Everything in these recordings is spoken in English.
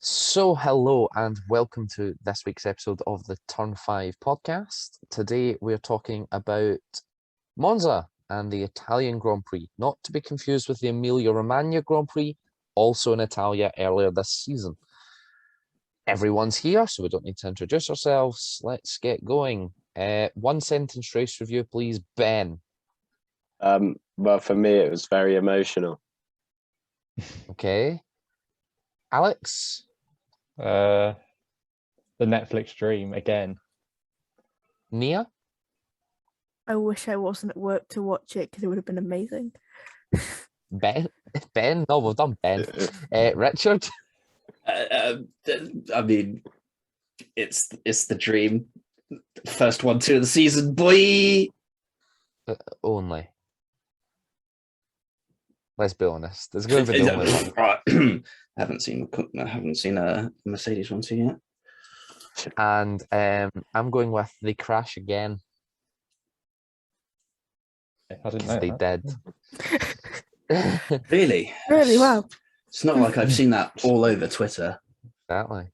So, hello and welcome to this week's episode of the Turn 5 podcast. Today we're talking about Monza and the Italian Grand Prix, not to be confused with the Emilia-Romagna Grand Prix, also in Italia earlier this season. Everyone's here, so we don't need to introduce ourselves. Let's get going. One sentence race review, please, Ben. Well, for me, it was very emotional. Okay. Alex? The Netflix dream again. Nia? I wish I wasn't at work to watch it because it would have been amazing. Ben? Ben? No, we've done Ben. Richard? I mean, it's the dream. First 1-2 of the season, boy. Only. Let's be honest. It's going to be the only one. Right. I haven't seen a Mercedes 1-2 yet. And I'm going with the crash again. I didn't know They that. did. Really? Really? Wow. It's not like I've seen that all over Twitter, Exactly.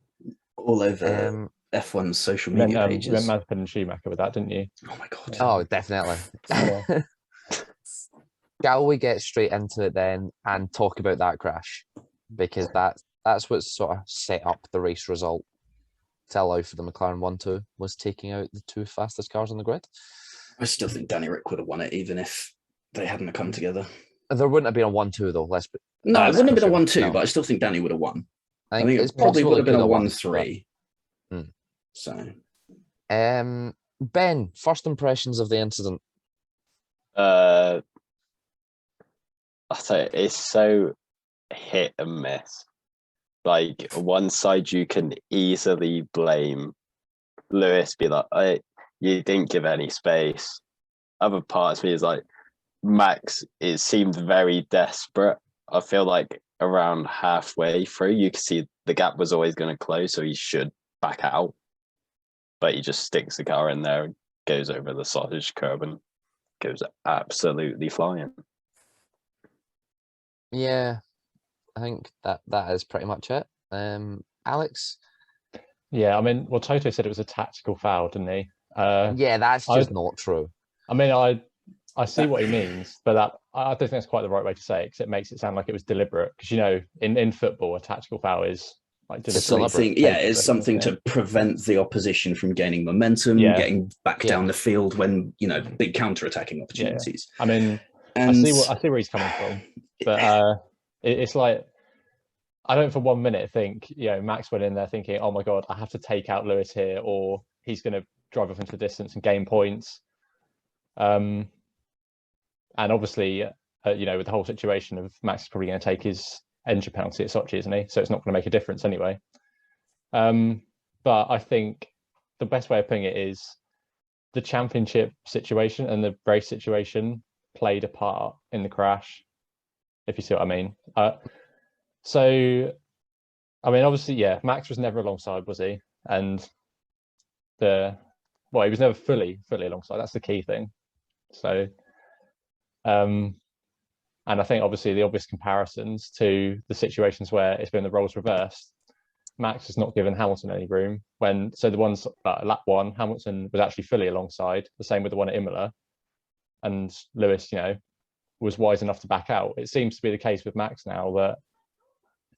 all over F1's social media You pages. went Mazepin and Schumacher with that, didn't you? Oh my god. Oh, definitely. Yeah. Shall we get straight into it then and talk about that crash? Because that's what sort of set up the race result to allow for the McLaren 1-2 was taking out the two fastest cars on the grid. I still think Danny Rick would have won it, even if they hadn't come together. There wouldn't have been a 1-2 though. No, it wouldn't have been a 1-2, No. but I still think Danny would have won. I I think think it's it probably possible would have been a could 1-3. Hmm. So, Ben, first impressions of the incident. I'll tell you, it's so hit and miss. Like, one side you can easily blame Lewis, be like, you didn't give any space. Other parts of me is like, Max, it seemed very desperate. I feel like around halfway through, you could see the gap was always going to close, so he should back out. But he just sticks the car in there and goes over the sausage curb and goes absolutely flying. Yeah, I think that is pretty much it. Alex? Yeah, I mean, well, Toto said it was a tactical foul, didn't he? Yeah, that's just not true. I mean, I see what he means, but I don't think that's quite the right way to say it because it makes it sound like it was deliberate. Because, you know, in football, a tactical foul is like deliberate. It's something to prevent the opposition from gaining momentum, getting back down the field when, big counter-attacking opportunities. Yeah. I mean, I see where he's coming from, but it's like, I don't for 1 minute think, Max went in there thinking, oh my God, I have to take out Lewis here, or he's going to drive off into the distance and gain points. And obviously, with the whole situation of Max is probably going to take his engine penalty at Sochi, isn't he? So it's not going to make a difference anyway. But I think the best way of putting it is the championship situation and the race situation played a part in the crash, if you see what I mean. So, I mean, obviously, Max was never alongside, was he? And he was never fully alongside. That's the key thing. So, and I think obviously the obvious comparisons to the situations where it's been the roles reversed, Max has not given Hamilton any room. The ones lap one, Hamilton was actually fully alongside. The same with the one at Imola, and Lewis, was wise enough to back out. It seems to be the case with Max now that,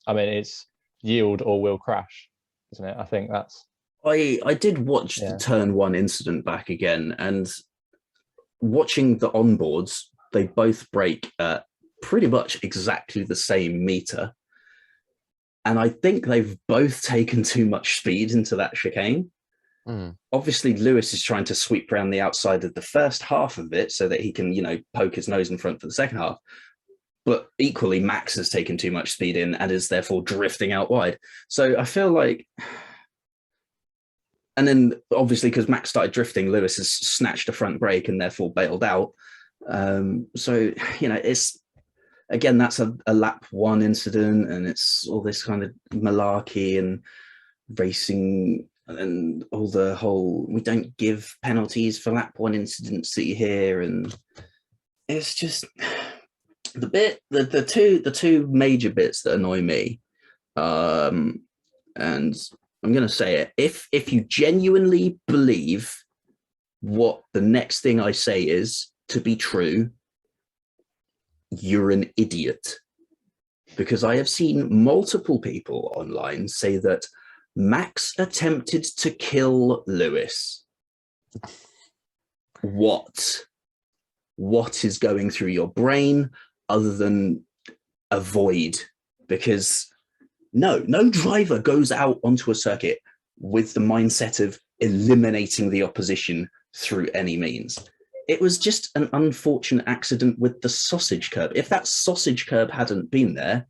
I mean, it's yield or will crash, isn't it? I think that's. I did watch the turn one incident back again, and watching the onboards, they both break at pretty much exactly the same meter. And I think they've both taken too much speed into that chicane. Obviously, Lewis is trying to sweep around the outside of the first half of it so that he can, poke his nose in front for the second half. But equally, Max has taken too much speed in and is therefore drifting out wide. So I feel like... And then, obviously, because Max started drifting, Lewis has snatched a front brake and therefore bailed out. So, it's... Again, that's a lap one incident, and it's all this kind of malarkey and racing and all the whole, we don't give penalties for lap one incidents that you hear. And it's just the two major bits that annoy me and I'm going to say it. If you genuinely believe what the next thing I say is to be true, you're an idiot. Because I have seen multiple people online say that Max attempted to kill Lewis. What is going through your brain other than avoid? Because no driver goes out onto a circuit with the mindset of eliminating the opposition through any means. It was just an unfortunate accident with the sausage curb. If that sausage curb hadn't been there,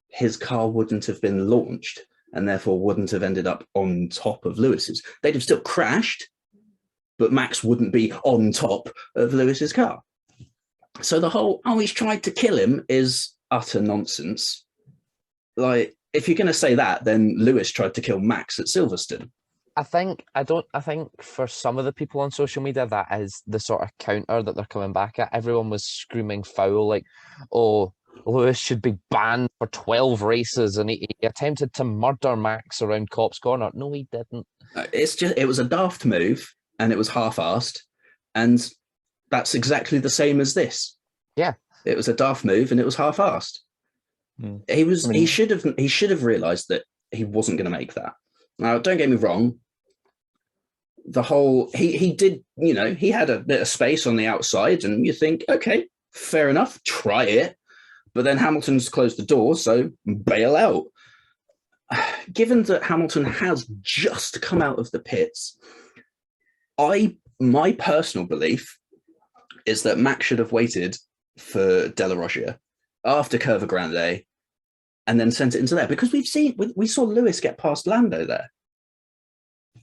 his car wouldn't have been launched and therefore wouldn't have ended up on top of Lewis's. They'd have still crashed, but Max wouldn't be on top of Lewis's car. So the whole, he's tried to kill him is utter nonsense. Like, if you're going to say that, then Lewis tried to kill Max at Silverstone. I think for some of the people on social media, that is the sort of counter that they're coming back at. Everyone was screaming foul, like, oh, Lewis should be banned for 12 races, and he attempted to murder Max around Copse Corner. No, he didn't. It was a daft move, and it was half-assed, and that's exactly the same as this. Yeah, it was a daft move, and it was half-assed. He should have realised that he wasn't going to make that. Now, don't get me wrong. The whole he did, he had a bit of space on the outside, and you think, okay, fair enough, try it. But then Hamilton's closed the door, so bail out. Given that Hamilton has just come out of the pits, my personal belief is that Max should have waited for De La Rogia after Curva Grande and then sent it into there, because we saw Lewis get past Lando there.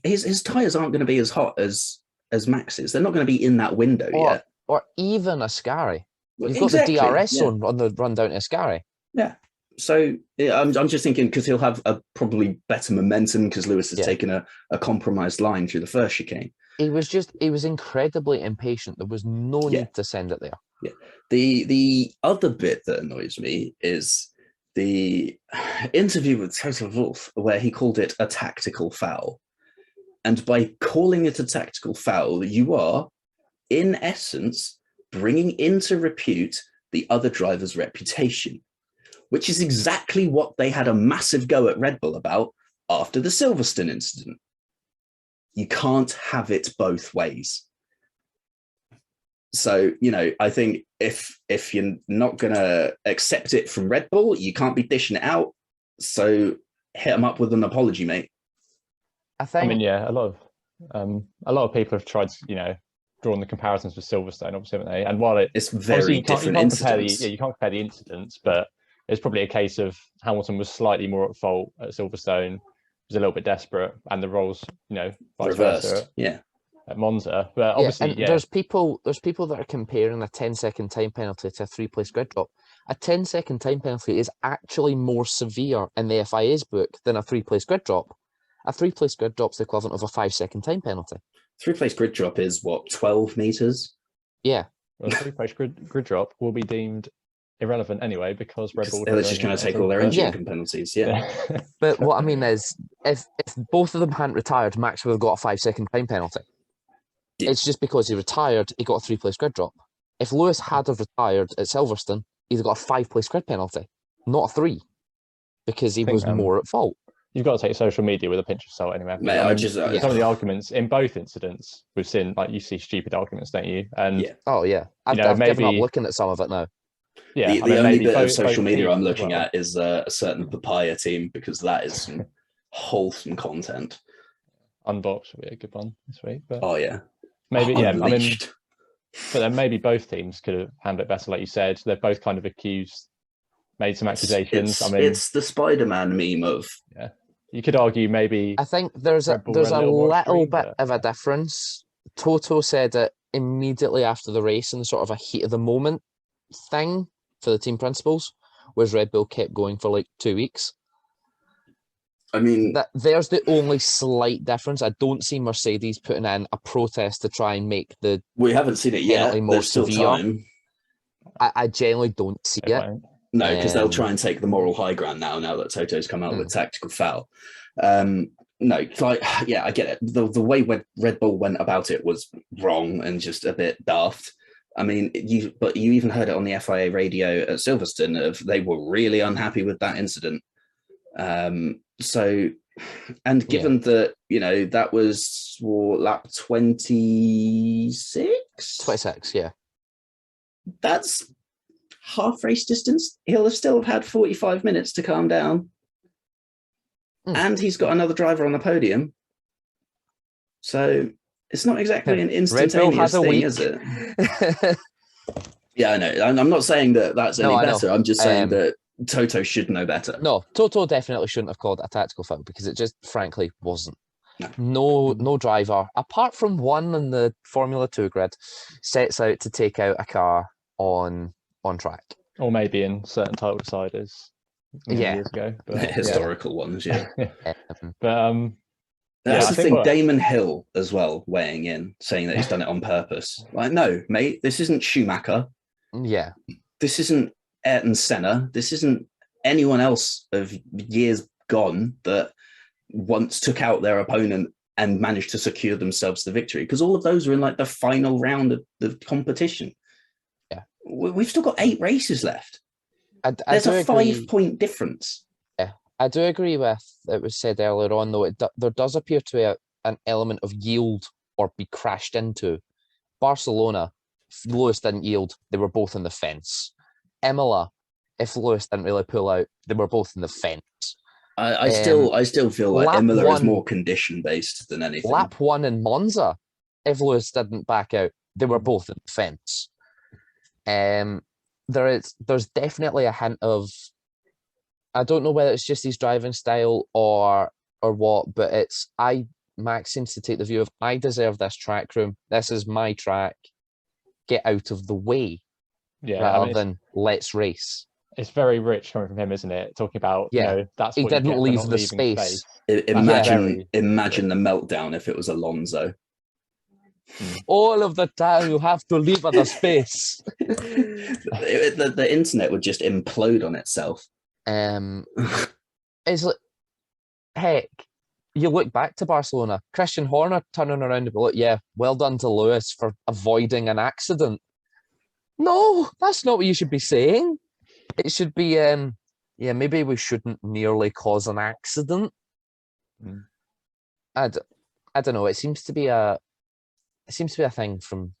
His tyres aren't going to be as hot as Max's. They're not going to be in that window yet. Or even Ascari. You've got the DRS zone on the run down to Ascari. Yeah. So I'm just thinking, because he'll have a probably better momentum because Lewis has taken a compromised line through the first chicane. He was incredibly impatient. There was no need to send it there. Yeah. The other bit that annoys me is the interview with Toto Wolff, where he called it a tactical foul. And by calling it a tactical foul, you are, in essence, bringing into repute the other driver's reputation, which is exactly what they had a massive go at Red Bull about after the Silverstone incident. You can't have it both ways. So, I think if you're not going to accept it from Red Bull, you can't be dishing it out. So hit them up with an apology, mate. A lot of people have tried, drawn the comparisons with Silverstone, obviously, haven't they? And while it's very different incidents. You can't compare the incidents, but it's probably a case of Hamilton was slightly more at fault at Silverstone, was a little bit desperate, and the roles, vice versa. Yeah. At Monza, but obviously, there's people that are comparing a 10-second time penalty to a 3-place grid drop. A 10-second time penalty is actually more severe in the FIA's book than a 3-place grid drop. A 3-place grid drop is the equivalent of a 5-second time penalty. 3-place grid drop is what, 12 meters? Yeah. Well, a 3-place grid drop will be deemed irrelevant anyway, because Red Bull they're just trying to take all their engine penalties. Yeah. But what I mean is, if both of them hadn't retired, Max would have got a 5-second time penalty. Yeah. It's just because he retired, he got a 3-place grid drop. If Lewis had have retired at Silverstone, he'd have got a 5-place grid penalty, not a 3, because he was more at fault. You've got to take social media with a pinch of salt anyway. Mate, some of the arguments in both incidents we've seen, like, you see stupid arguments, don't you? And I've given up looking at some of it now. Yeah, the only bit of social media I'm looking at is a certain papaya team, because that is some wholesome content. Unbox would be a good one this week. But maybe Unleashed. But then maybe both teams could have handled it better, like you said. They're both kind of made some accusations. It's the Spider-Man meme of You could argue maybe. I think there's a little bit of a difference. Toto said it immediately after the race in sort of a heat of the moment thing for the team principals, whereas Red Bull kept going for like 2 weeks. I mean, there's the only slight difference. I don't see Mercedes putting in a protest to try and make the. We haven't seen it yet. More There's still severe. Time. I generally don't see it. No, because they'll try and take the moral high ground now that Toto's come out with tactical foul. No, like, yeah, I get it. The way Red Bull went about it was wrong and just a bit daft. I mean, you even heard it on the FIA radio at Silverstone of they were really unhappy with that incident. So, and given that, that was lap 26? 26, yeah. That's half race distance. He'll have still had 45 minutes to calm down. And he's got another driver on the podium. So it's not exactly an instantaneous thing, is it? Yeah, I know. I'm not saying that that's any better. I'm just saying that Toto should know better. No, Toto definitely shouldn't have called it a tactical foul because it just frankly wasn't. No driver, apart from one in the Formula 2 grid, sets out to take out a car on track. Or maybe in certain title deciders. Years ago, but, historical ones, yeah. But that's the thing. Damon Hill as well weighing in, saying that he's done it on purpose. Like, no, mate, this isn't Schumacher. Yeah, this isn't Ayrton Senna. This isn't anyone else of years gone that once took out their opponent and managed to secure themselves the victory. Because all of those were in like the final round of the competition. Yeah, we've still got 8 races left. There's a 5-point difference. Yeah, I do agree with it was said earlier on, though. There does appear to be an element of yield or be crashed into. Barcelona, if Lewis didn't yield, they were both in the fence. Imola, if Lewis didn't really pull out, they were both in the fence. I still feel like Imola is more condition based than anything. Lap 1 in Monza, if Lewis didn't back out, they were both in the fence. There's definitely a hint of, I don't know whether it's just his driving style or what, but Max seems to take the view of, I deserve this track room. This is my track. Get out of the way. Yeah, rather than let's race. It's very rich coming from him, isn't it? Talking about, that's he what didn't leave the space. Imagine the meltdown if it was Alonso. All of the time you have to leave the space. The internet would just implode on itself. It's like, heck, you look back to Barcelona, Christian Horner turning around and be like, yeah, well done to Lewis for avoiding an accident. No, that's not what you should be saying. It should be, maybe we shouldn't nearly cause an accident. I don't know. It seems to be a thing from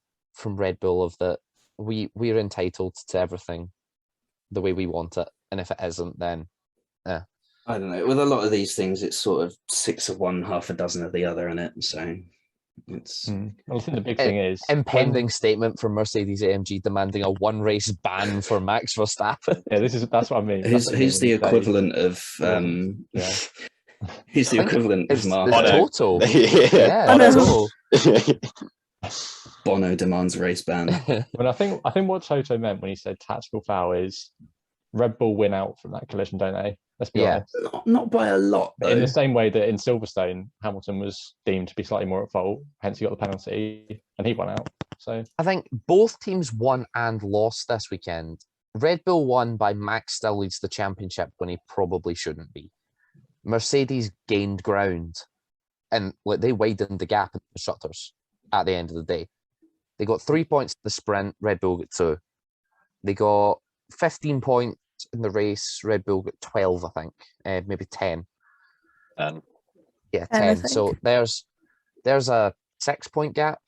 Red Bull of that we're entitled to everything the way we want it, and if it isn't, then I don't know. With a lot of these things, it's sort of 6 of one, half a dozen of the other in it. So it's. Well, I think the big thing is impending statement from Mercedes AMG demanding a 1 race ban for Max Verstappen. Yeah, that's what I mean. Who's the equivalent of? He's the equivalent of Toto. Toto. Bono demands race ban. Well, I think what Toto meant when he said tactical foul is Red Bull win out from that collision, don't they? Let's be honest. Not by a lot, though. In the same way that in Silverstone, Hamilton was deemed to be slightly more at fault, hence he got the penalty, and he won out. So I think both teams won and lost this weekend. Red Bull won by Max still leads the championship when he probably shouldn't be. Mercedes gained ground, and they widened the gap in the constructors at the end of the day. They got 3 points in the sprint, Red Bull got 2. They got 15 points in the race, Red Bull got 12, I think, maybe 10. 10. Yeah, 10. So there's a 6-point gap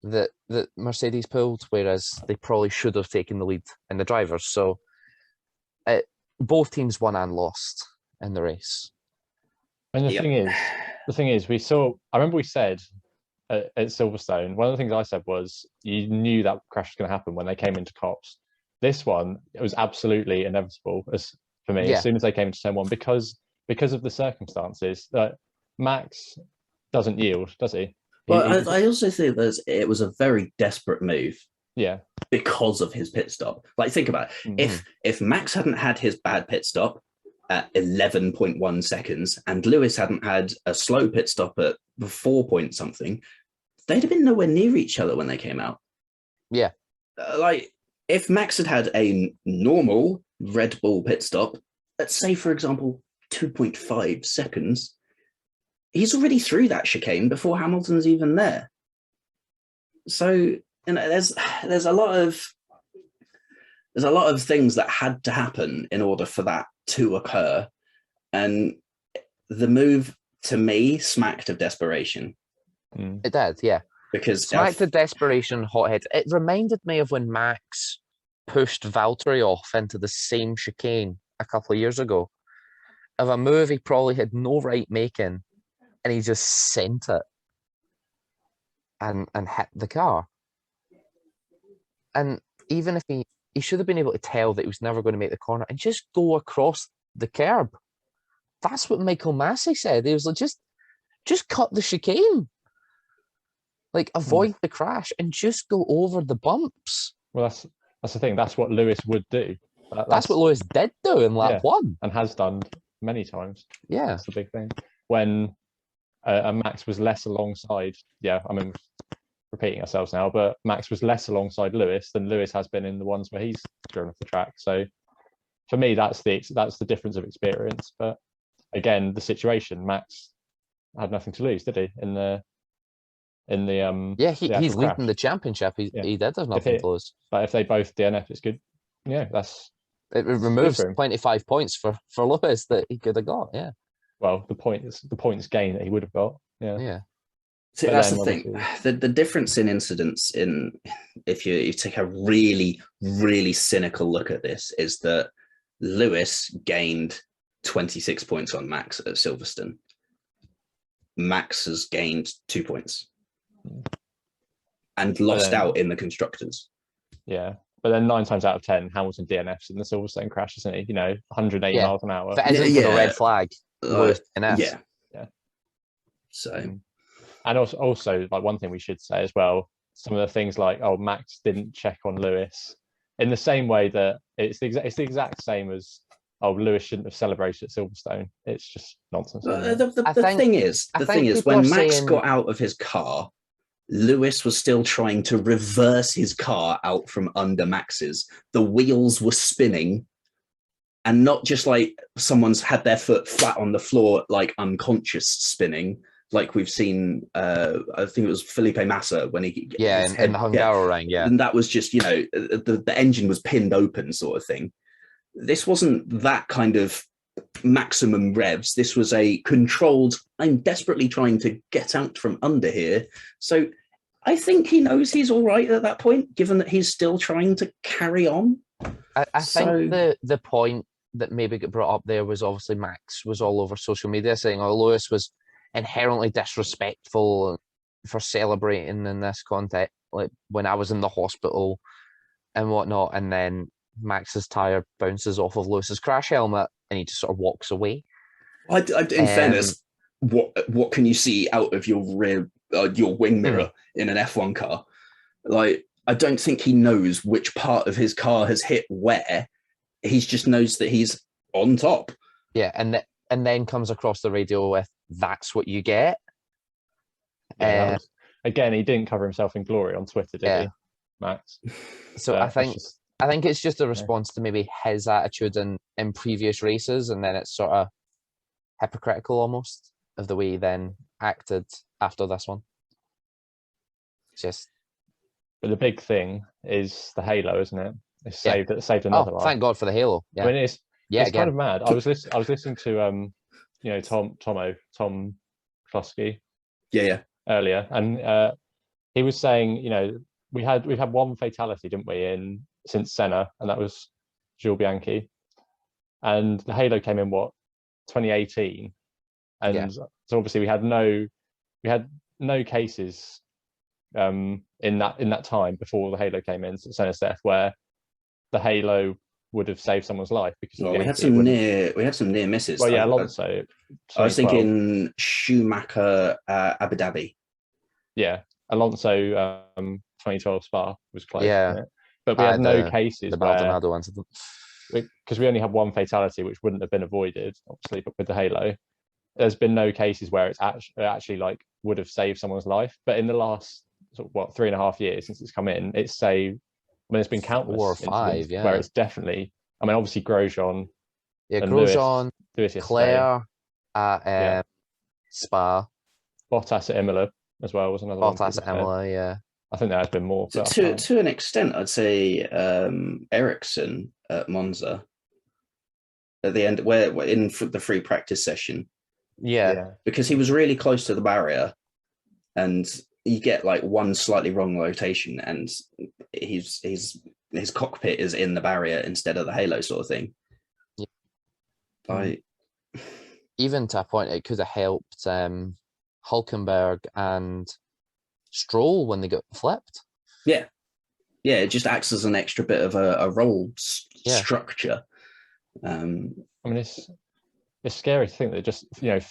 that Mercedes pulled, whereas they probably should have taken the lead in the drivers. So both teams won and lost in the race. And the thing is, I remember we said at Silverstone, one of the things I said was you knew that crash was going to happen when they came into Copse. This one, it was absolutely inevitable for me as soon as they came into turn 1 because of the circumstances. Max doesn't yield, does he? Well, I also think that it was a very desperate move. Yeah. Because of his pit stop. Like, think about it. If Max hadn't had his bad pit stop at 11.1 seconds and Lewis hadn't had a slow pit stop at 4 point something, they'd have been nowhere near each other when they came out. Yeah. If Max had had a normal Red Bull pit stop, let's say, for example, 2.5 seconds. He's already through that chicane before Hamilton's even there. So there's a lot of things that had to happen in order for that to occur, and the move to me smacked of desperation. It did, yeah. Because smacked of desperation, hothead. It reminded me of when Max pushed Valtteri off into the same chicane a couple of years ago, of a move he probably had no right making, and he just sent it and hit the car. And even if he should have been able to tell that he was never going to make the corner and just go across the curb. That's what Michael Massey said. He was like, just cut the chicane. Like, avoid the crash and just go over the bumps. Well, that's the thing. That's what Lewis would do. That's what Lewis did do in lap one. And has done many times. Yeah. That's the big thing. When Max was less alongside, repeating ourselves now, but Max was less alongside Lewis than Lewis has been in the ones where he's driven off the track. So for me, that's the difference of experience. But again, the situation, Max had nothing to lose, did he? He's leading the championship. He did have nothing to lose. But if they both DNF, it's good. Yeah, it removes 25 points for Lewis that he could have got. Yeah. Well, the points gain that he would have got. Yeah. Yeah. So that's the thing. The difference in incidents if you take a really, really cynical look at this, is that Lewis gained 26 points on Max at Silverstone. Max has gained 2 points and lost out in the constructors. Yeah. But then 9 times out of 10, Hamilton DNFs in the Silverstone crash, isn't he? 180 miles an hour. But isn't the red flag? Yeah. So, and also, like, one thing we should say as well, some of the things like, Max didn't check on Lewis, in the same way that it's the exact same as, Lewis shouldn't have celebrated at Silverstone. It's just nonsense. The thing is, when Max got out of his car, Lewis was still trying to reverse his car out from under Max's. The wheels were spinning, and not just like someone's had their foot flat on the floor, like unconscious spinning, like we've seen. I think it was Felipe Massa when he in the Hungaroring, and that was just the engine was pinned open, sort of thing. This wasn't that kind of maximum revs. This was a controlled, I'm desperately trying to get out from under here. So I think he knows he's all right at that point, given that he's still trying to carry on. I think the point that maybe got brought up there was obviously Max was all over social media saying, Lewis was inherently disrespectful for celebrating in this context, like when I was in the hospital and whatnot. And then Max's tyre bounces off of Lewis's crash helmet and he just sort of walks away. In fairness, what can you see out of your rear, your wing mirror in an F1 car? Like, I don't think he knows which part of his car has hit where. He just knows that he's on top. Yeah, and then comes across the radio with, "That's what you get." Again, he didn't cover himself in glory on Twitter, did he, Max? So I think it's just a response to maybe his attitude in previous races, and then it's sort of hypocritical almost of the way he then acted after this one. But the big thing is the halo, isn't it? It saved another life. Thank God for the halo. Yeah. I mean, it's kind of mad. I was listening to Tom Klosky earlier, and he was saying, we've had one fatality, didn't we, since Senna, and that was Jules Bianchi, and the halo came in 2018, and so obviously we had no cases in that time before the halo came in, Senna's death, where the halo would have saved someone's life, because we had some near misses. Well, Alonso. I was thinking Schumacher, Abu Dhabi. Yeah, Alonso, 2012 Spa was close. Yeah, but we had no cases because we only had one fatality, which wouldn't have been avoided, obviously. But with the halo, there's been no cases where it's actually like would have saved someone's life. But in the last 3.5 years since it's come in, it's saved. I mean, it's been countless 4 or 5, where it's definitely. I mean, obviously Grosjean. Yeah, Grosjean, Lewis yesterday. Claire at Yeah. Spa, Bottas at Imola as well was another one. Bottas people at said. Imola, yeah. I think there has been more. So But I can't- to an extent, I'd say Ericsson at Monza at the end, where in the free practice session, Yeah, because he was really close to the barrier, and you get like one slightly wrong rotation, and his cockpit is in the barrier instead of the halo sort of thing. Yeah. Like, even to a point, it could have helped Hulkenberg and Stroll when they got flipped. yeah, it just acts as an extra bit of a roll structure. I mean, it's scary to think that just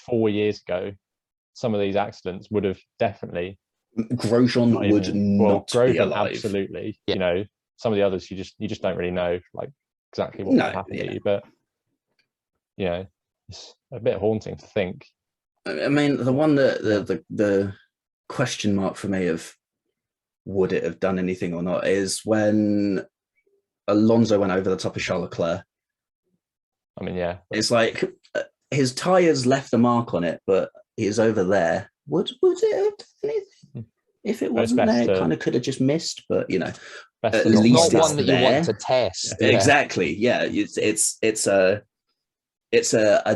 4 years ago, some of these accidents would have definitely. Grosjean would not be Grosjean, alive. absolutely. Yeah. Some of the others you just don't really know like exactly what would happen to you, but it's a bit haunting to think. I mean, the one that the question mark for me of would it have done anything or not is when Alonso went over the top of Charles Leclerc. I mean, yeah, it's like his tires left a mark on it, but he's over there. Would it have done anything? If it wasn't there, it kind of could have just missed. But at least not one that there. you want to test. Yeah. Exactly. Yeah, it's a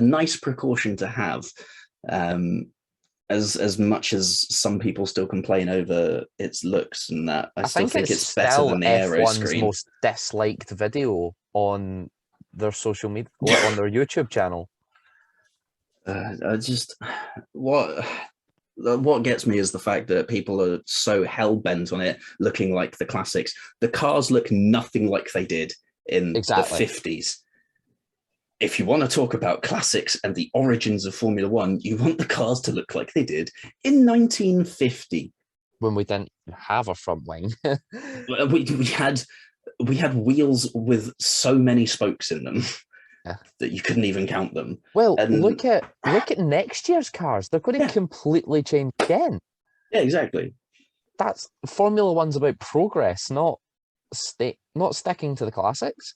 nice precaution to have. As much as some people still complain over its looks and that, I still think it's better than the aero screen. Most disliked video on their social media, on their YouTube channel. What gets me is the fact that people are so hell bent on it looking like the classics. The cars look nothing like they did in the 50s. If you want to talk about classics and the origins of Formula One, you want the cars to look like they did in 1950. When we didn't have a front wing. we had wheels with so many spokes in them that you couldn't even count them. Well, look at next year's cars. They're going to completely change again. Yeah, exactly. That's Formula One's about progress, not sticking to the classics.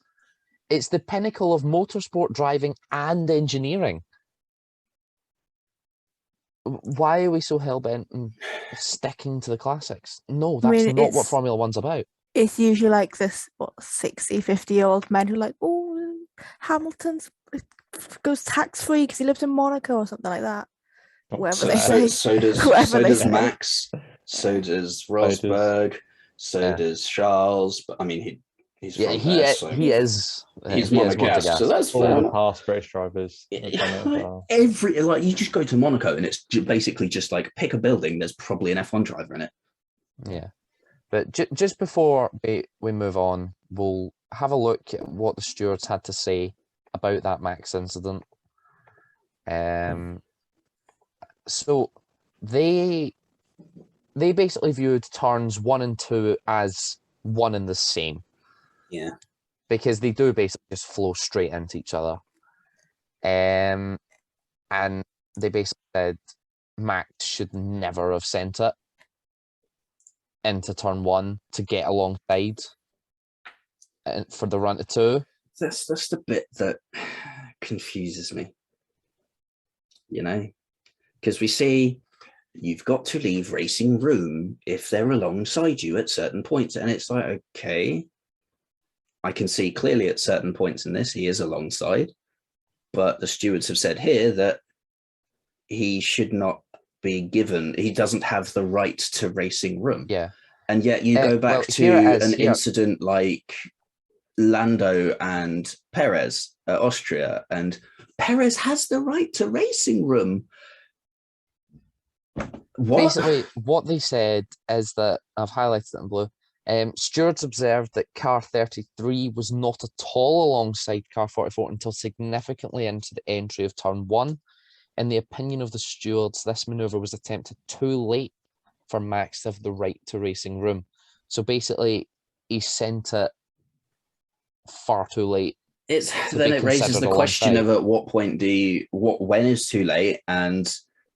It's the pinnacle of motorsport driving and engineering. Why are we so hell-bent on sticking to the classics? No, that's not what Formula One's about. It's usually like this, 60, 50-year-old men who are like, oh, Hamilton's goes tax-free because he lives in Monaco or something like that. Whatever they say. So does Max, so does Rosberg, does Charles. But I mean, he's Monegasque, so that's all past British drivers. Every you just go to Monaco and it's basically just like pick a building. There's probably an F1 driver in it. Yeah, but just before we move on, we'll have a look at what the stewards had to say about that Max incident. So they basically viewed turns 1 and 2 as one and the same. Yeah. Because they do basically just flow straight into each other. And they basically said Max should never have sent it into turn 1 to get alongside for the run to 2. That's the bit that confuses me. Because we see you've got to leave racing room if they're alongside you at certain points. And it's like, okay, I can see clearly at certain points in this, he is alongside, but the stewards have said here that he should not be given, he doesn't have the right to racing room. Yeah. And yet you go back to an incident like Lando and Perez at Austria, and Perez has the right to racing room. Basically, what they said is that, I've highlighted it in blue, stewards observed that car 33 was not at all alongside car 44 until significantly into the entry of turn 1. In the opinion of the stewards, this manoeuvre was attempted too late for Max to have the right to racing room. So basically, he sent it far too late. Then it raises the question of at what point when is too late, and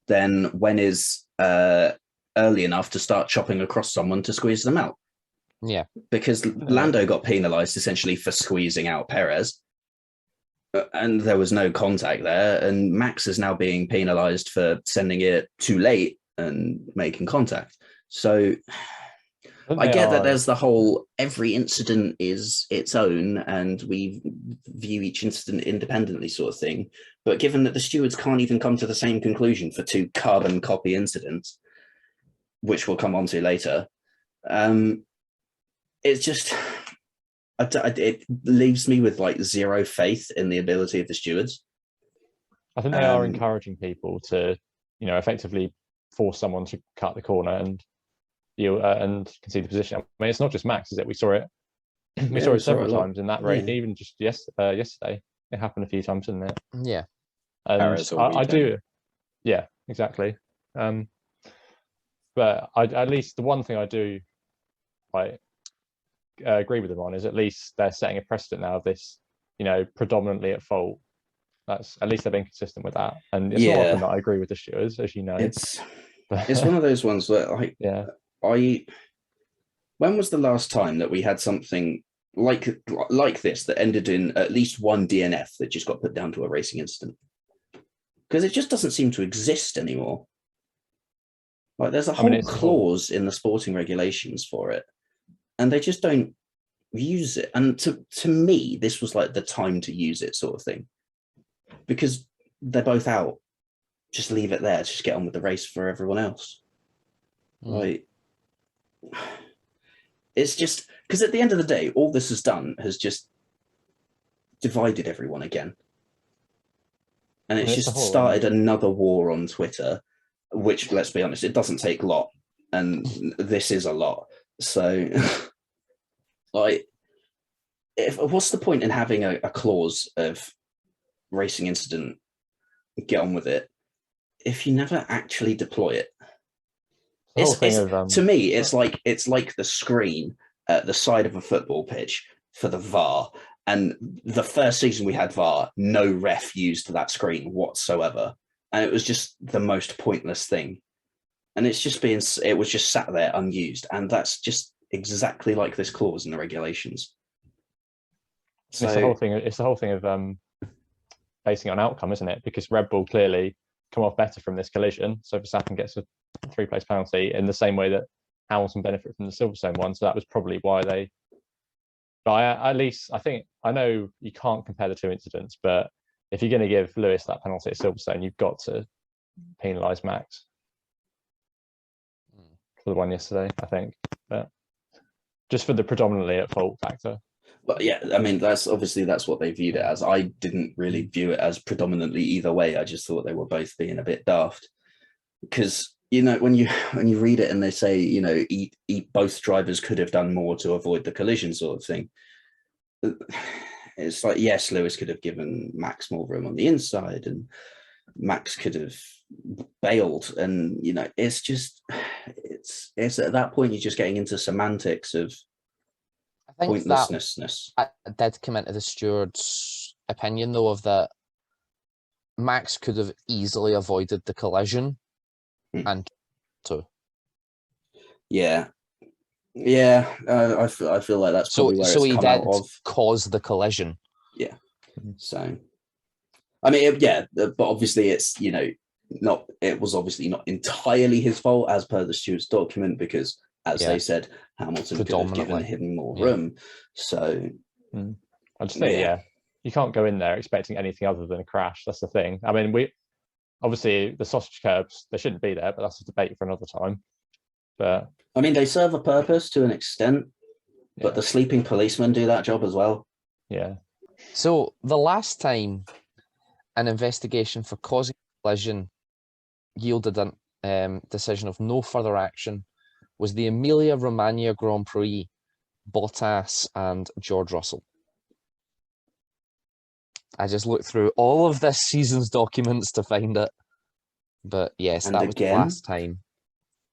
then when is early enough to start chopping across someone to squeeze them out. Yeah. Because Lando got penalised essentially for squeezing out Perez. and there was no contact there, and Max is now being penalised for sending it too late and making contact. So I get that there's the whole every incident is its own and we view each incident independently sort of thing. But given that the stewards can't even come to the same conclusion for two carbon copy incidents, which we'll come on to later, it's just, it leaves me with like zero faith in the ability of the stewards. I think they are encouraging people to, effectively force someone to cut the corner and concede the position. I mean, it's not just Max, is it? We saw it. We saw it several times in that race. Even just yesterday, it happened a few times, didn't it? Yeah. And I do. Yeah, exactly. But at least the one thing I do, agree with them on is at least they're setting a precedent now of this, predominantly at fault. That's at least they've been consistent with that. And it's not often that I agree with the stewards, as you know. It's one of those ones where when was the last time that we had something like this that ended in at least one DNF that just got put down to a racing incident? Because it just doesn't seem to exist anymore. Like there's a whole clause in the sporting regulations for it, and they just don't use it. And to me, this was like the time to use it, sort of thing, because they're both out. Just leave it there. Just get on with the race for everyone else. Like, it's just because at the end of the day, all this has done has just divided everyone again. And it's just started another war on Twitter, which, let's be honest, it doesn't take a lot. And this is a lot. So, like, what's the point in having a clause of racing incident, get on with it, if you never actually deploy it? To me, it's like the screen at the side of a football pitch for the VAR. And the first season we had VAR, no ref used that screen whatsoever. And it was just the most pointless thing. And it was just sat there unused. And that's just exactly like this clause in the regulations. So it's the whole thing of basing on outcome, isn't it? Because Red Bull clearly come off better from this collision. So Verstappen gets a 3-place penalty in the same way that Hamilton benefited from the Silverstone one. So that was probably why they. But I know you can't compare the two incidents, but if you're going to give Lewis that penalty at Silverstone, you've got to penalise Max for the one yesterday, I think. But just for the predominantly at fault factor. But yeah, I mean, that's what they viewed it as. I didn't really view it as predominantly either way. I just thought they were both being a bit daft. Because, when you read it and they say, both drivers could have done more to avoid the collision sort of thing. It's like, yes, Lewis could have given Max more room on the inside and Max could have bailed. And, it's just, it's at that point, you're just getting into semantics of pointlessness. That did come into the steward's opinion, though, of that Max could have easily avoided the collision, and so I feel like that's probably where it's come out of. Cause the collision. Yeah. So, I mean, but obviously it's it was obviously not entirely his fault as per the steward's document, because as they said, Hamilton could have given him more room. So I'd say, you can't go in there expecting anything other than a crash. That's the thing. I mean, obviously the sausage curbs, they shouldn't be there, but that's a debate for another time. But I mean, they serve a purpose to an extent, but the sleeping policemen do that job as well. Yeah. So the last time an investigation for causing a collision yielded a decision of no further action was the Emilia-Romagna Grand Prix, Bottas and George Russell. I just looked through all of this season's documents to find it. But yes, that was the last time.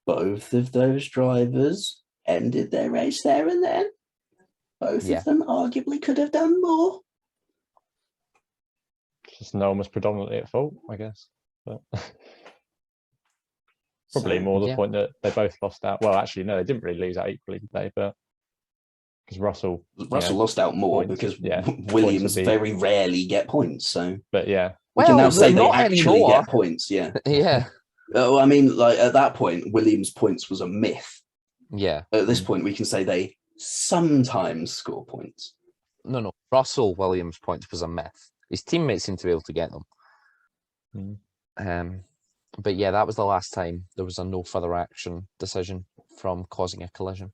Both of those drivers ended their race there and then. Both of them arguably could have done more. Just no one was predominantly at fault, I guess. But probably more the point that they both lost out. Well, actually, no, they didn't really lose out equally, did they? But because Russell lost out more points, because yeah, Williams points would be- very rarely get points. So but yeah, we can now Well, say they not actually anymore. get points. Yeah. Yeah. I mean, like at that point, Williams' points was a myth. Yeah. At this point, we can say they sometimes score points. No. Russell Williams' points was a myth. His teammates seemed to be able to get them. But yeah, that was the last time there was a no further action decision from causing a collision.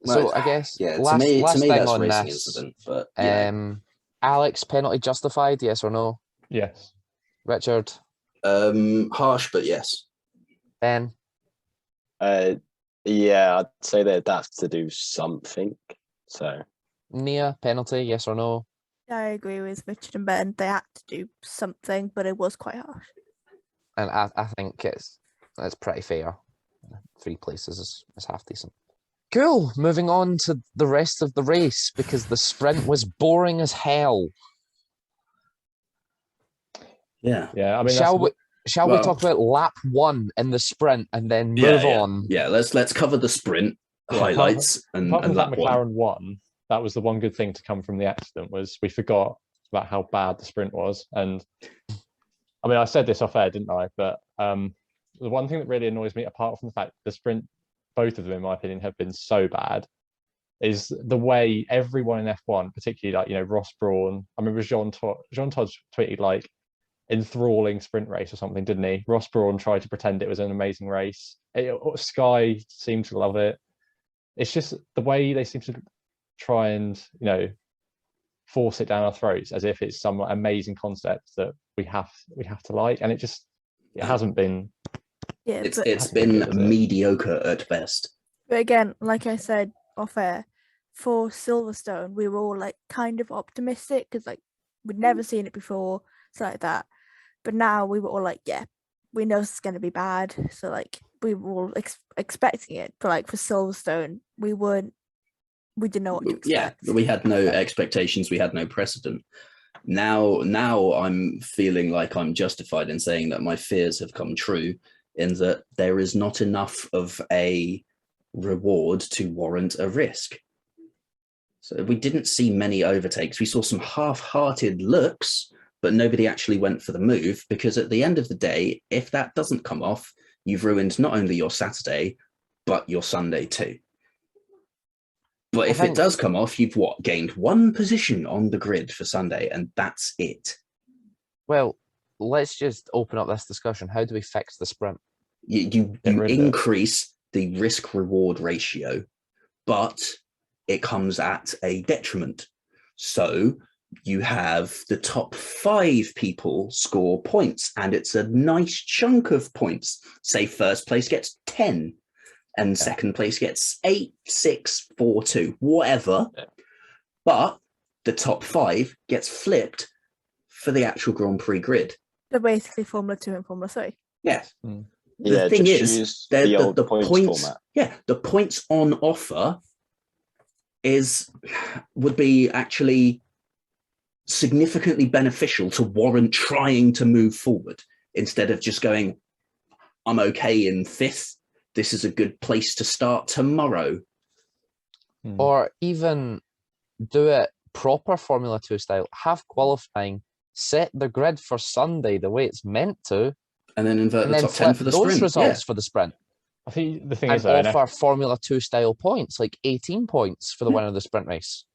Well, So I guess Yeah, last to me thing that's on racing this, incident. But yeah. Alex, penalty justified? Yes or no? yes. Richard, Harsh, but yes. Ben, Yeah, I'd say they'd have to do something. So Nia, penalty? Yes or no? I agree with Richard and Ben. They had to do something, but it was quite harsh. And I think it's pretty fair. 3 places is half decent. Cool. Moving on to the rest of the race because the sprint was boring as hell. Yeah. Yeah, I mean, Shall we well- talk about lap 1 in the sprint and then move Yeah. on? Yeah, let's cover the sprint Yeah, highlights and apart from that lap one. McLaren won, that was the one good thing to come from the accident was we forgot about how bad the sprint was. And I mean, I said this off air, didn't I? But the one thing that really annoys me, apart from the fact the sprint, both of them, in my opinion, have been so bad, is the way everyone in F1, particularly like, Ross Brawn, I remember Jean Todt tweeted like enthralling sprint race or something, didn't he? Ross Brawn tried to pretend it was an amazing race. Sky seemed to love it. It's just the way they seem to try and force it down our throats as if it's some amazing concept that we have to like, and it hasn't been. Yeah, It's been mediocre at best. But again, like I said off air, for Silverstone, we were all like kind of optimistic because like we'd never seen it before, so like that. But now we were all like, yeah, we know it's going to be bad. So like we were all expecting it, but like for Silverstone, we didn't know what to expect. Yeah, we had no expectations. We had no precedent. Now I'm feeling like I'm justified in saying that my fears have come true, in that there is not enough of a reward to warrant a risk. So we didn't see many overtakes. We saw some half-hearted looks, but nobody actually went for the move, because at the end of the day, if that doesn't come off, you've ruined not only your Saturday, but your Sunday too. But if it does come off, you've gained 1 position on the grid for Sunday, and that's it. Well, let's just open up this discussion. How do we fix the sprint? You increase the risk-reward ratio, but it comes at a detriment. So you have the top 5 people score points, and it's a nice chunk of points. Say first place gets 10, and second place gets 8, 6, 4, 2, whatever. Yeah. But the top 5 gets flipped for the actual Grand Prix grid. They're basically Formula 2 and Formula 3. Yes. Mm. The thing is, the old the points points, format. yeah, the points on offer would be actually significantly beneficial to warrant trying to move forward, instead of just going, I'm okay in 5th. This is a good place to start tomorrow. Or even do it proper Formula 2 style. Have qualifying, set the grid for Sunday the way it's meant to, and then invert and the then top 10 flip for the those sprint. results for the sprint. I think the thing And is, though, offer Formula 2 style points, like 18 points for the winner of the sprint race.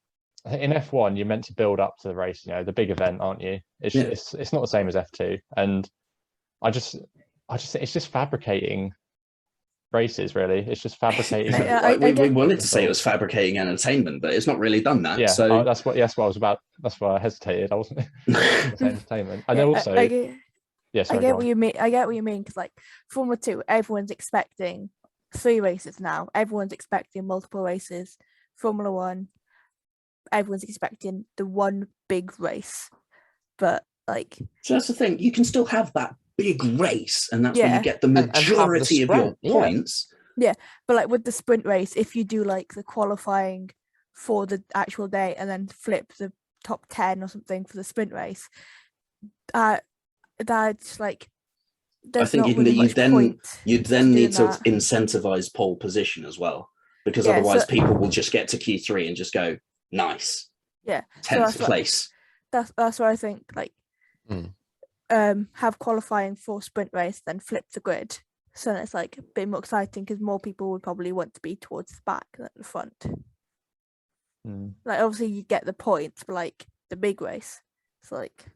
I think in F1, you're meant to build up to the race, the big event, aren't you? It's not the same as F2, and I just it's just fabricating races, really. It's just fabricating. We wanted to say it was fabricating entertainment, but it's not really done that. Yeah, so that's what I was about. That's why I hesitated. I wasn't entertainment. And also, I get what on. you mean. I get what you mean, because like Formula 2, everyone's expecting 3 races now. Everyone's expecting multiple races. Formula 1, everyone's expecting the one big race. But like, so that's the thing. You can still have that big race, and that's where you get the majority of your points. Yeah, but like with the sprint race, if you do like the qualifying for the actual day and then flip the top 10 or something for the sprint race, that's like, I think you'd then need to incentivize pole position as well, because Yeah, otherwise so- people will just get to Q3 and just go, nice, Yeah. So 10th that's what, place. that's why I think like Hmm. have qualifying for sprint race, then flip the grid. So then it's like a bit more exciting because more people would probably want to be towards the back than the front. Mm. Like obviously you get the points for like the big race. It's like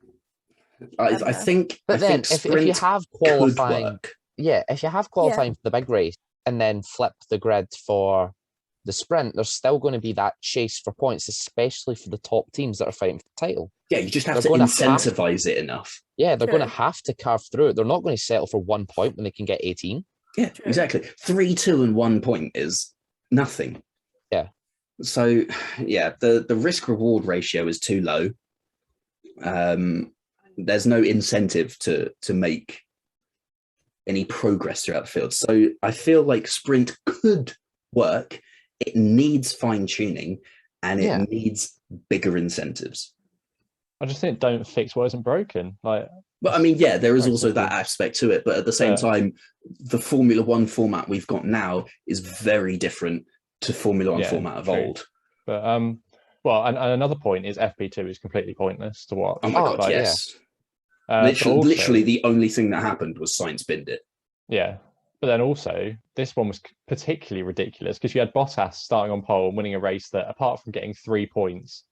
I don't know. think But I then, think if you sprint have could qualifying, work. if you have qualifying for the big race and then flip the grid for the sprint, there's still going to be that chase for points, especially for the top teams that are fighting for the title. Yeah, you just have They're to gonna have- incentivize it enough. Yeah, they're going to True. have to carve through it. They're not going to settle for 1 point when they can get 18. Yeah, True. exactly. 3, 2, and 1 point is nothing. Yeah. So yeah, the risk reward ratio is too low. There's no incentive to make any progress throughout the field. So I feel like sprint could work. It needs fine tuning and it Yeah. needs bigger incentives. I just think don't fix what isn't broken. Like, But I mean, yeah, there is Very also that simple. aspect to it. But at the same Yeah. time, the Formula One format we've got now is very different to Formula One Yeah, format of true. old. but well, and another point is FP2 is completely pointless to watch. Oh my Oh, god, yeah. yes. But Literally, also- the only thing that happened was science binned it. Yeah, but then also this one was particularly ridiculous because you had Bottas starting on pole and winning a race that, apart from getting 3 points,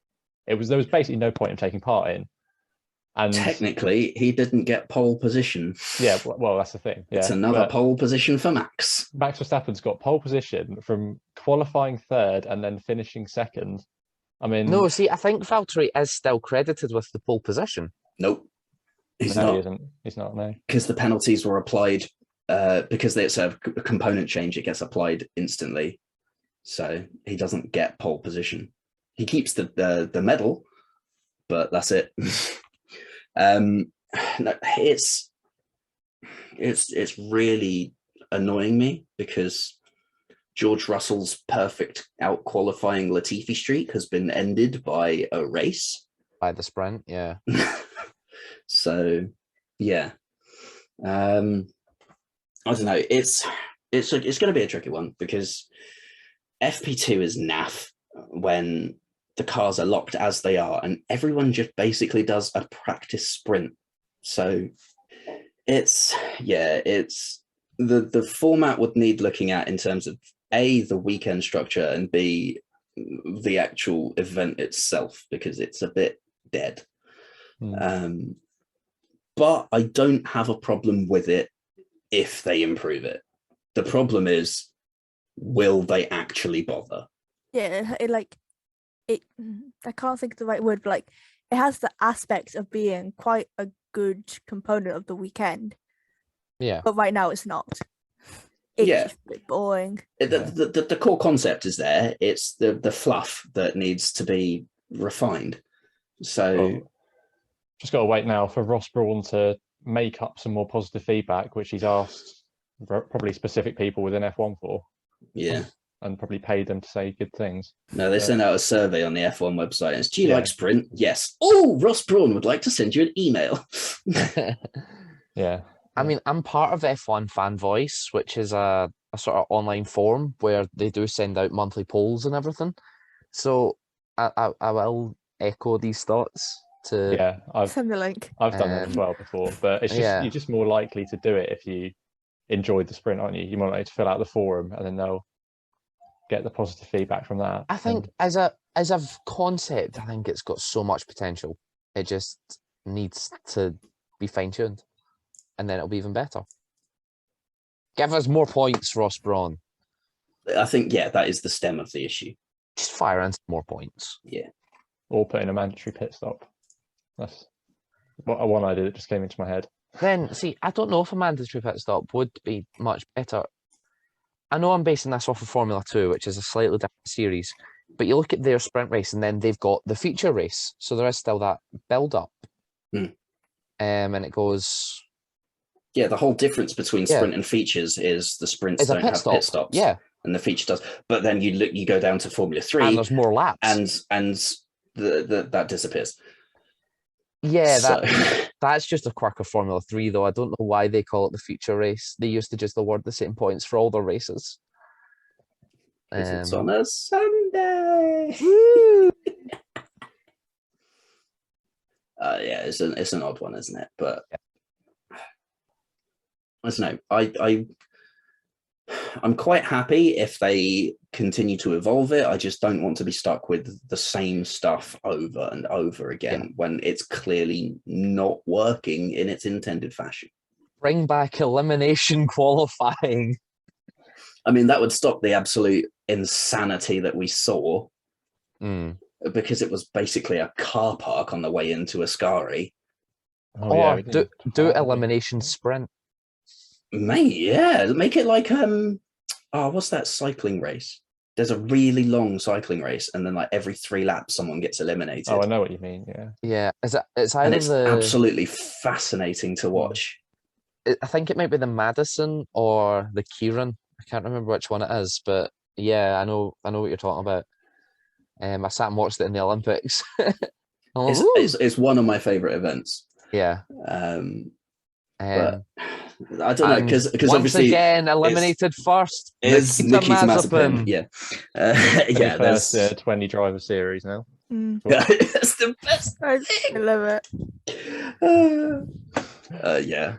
there was basically no point in taking part in. And Technically, he didn't get pole position. yeah, well, that's the thing. Yeah, It's another but pole position for Max. Max Verstappen's got pole position from qualifying third and then finishing second. I mean, No, see, I think Valtteri is still credited with the pole position. Nope. He's no, he not, isn't. He's not. No. because the penalties were applied because it's a component change, it gets applied instantly. So he doesn't get pole position. He keeps the medal, but that's it. No, it's really annoying me because George Russell's perfect out qualifying Latifi streak has been ended by a race. By the sprint, yeah. So yeah, I don't know. It's going to be a tricky one because FP2 is naff when the cars are locked as they are, and everyone just basically does a practice sprint. So it's the format would need looking at in terms of A, the weekend structure, and B, the actual event itself, because it's a bit dead. But I don't have a problem with it if they improve it. The problem is, will they actually bother? Yeah, I can't think of the right word, but like it has the aspects of being quite a good component of the weekend. Yeah. But right now it's not. It's Yeah. just a bit boring. The core concept is there. It's the fluff that needs to be refined. So Well, just got to wait now for Ross Brawn to make up some more positive feedback, which he's asked probably specific people within F1 for, yeah. and probably paid them to say good things. No, they sent out a survey on the F1 website. And it's, do you Yeah. like sprint? Yes. Oh, Ross Brawn would like to send you an email. Yeah. I mean, I'm part of F1 Fan Voice, which is a sort of online forum where they do send out monthly polls and everything. So I will echo these thoughts to Yeah, I've Send the link. done that as well before, but it's just yeah. you're just more likely to do it if you enjoyed the sprint, aren't you? You're more likely to fill out the forum, and then they'll get the positive feedback from that. I think as a concept, I think it's got so much potential. It just needs to be fine-tuned, and then it'll be even better. Give us more points, Ross Brawn. I think, yeah, that is the stem of the issue. Just fire in some more points. or put in a mandatory pit stop. That's one idea that just came into my head. Then, see, I don't know if a mandatory pit stop would be much better. I know I'm basing this off of Formula 2, which is a slightly different series, but you look at their sprint race and then they've got the feature race. So there is still that build-up. And it goes... Yeah, the whole difference between sprint and features is the sprints It's a don't pit have stop. pit stops. Yeah. And the feature does. But then you go down to Formula 3 And there's more laps. and that disappears. Yeah, So- that's just a quirk of Formula 3, though. I don't know why they call it the feature race. They used to just award the same points for all their races. It's on a Sunday. Yeah, it's an odd one, isn't it? But I don't know. I'm quite happy if they continue to evolve it. I just don't want to be stuck with the same stuff over and over again when it's clearly not working in its intended fashion. Bring back elimination qualifying. I mean, that would stop the absolute insanity that we saw because it was basically a car park on the way into Ascari. Or do elimination sprint. Mate, yeah, make it like what's that cycling race? There's a really long cycling race, and then like every 3 laps, someone gets eliminated. Oh, I know what you mean. Yeah. It's either it's absolutely fascinating to watch. I think it might be the Madison or the Kieran. I can't remember which one it is, but yeah, I know what you're talking about. I sat and watched it in the Olympics. It's one of my favorite events. Yeah. But I don't know because obviously again eliminated first is Nikita Mazepin. Yeah, yeah. There's 20 driver series now. Yeah, it's the best. I love it. Yeah,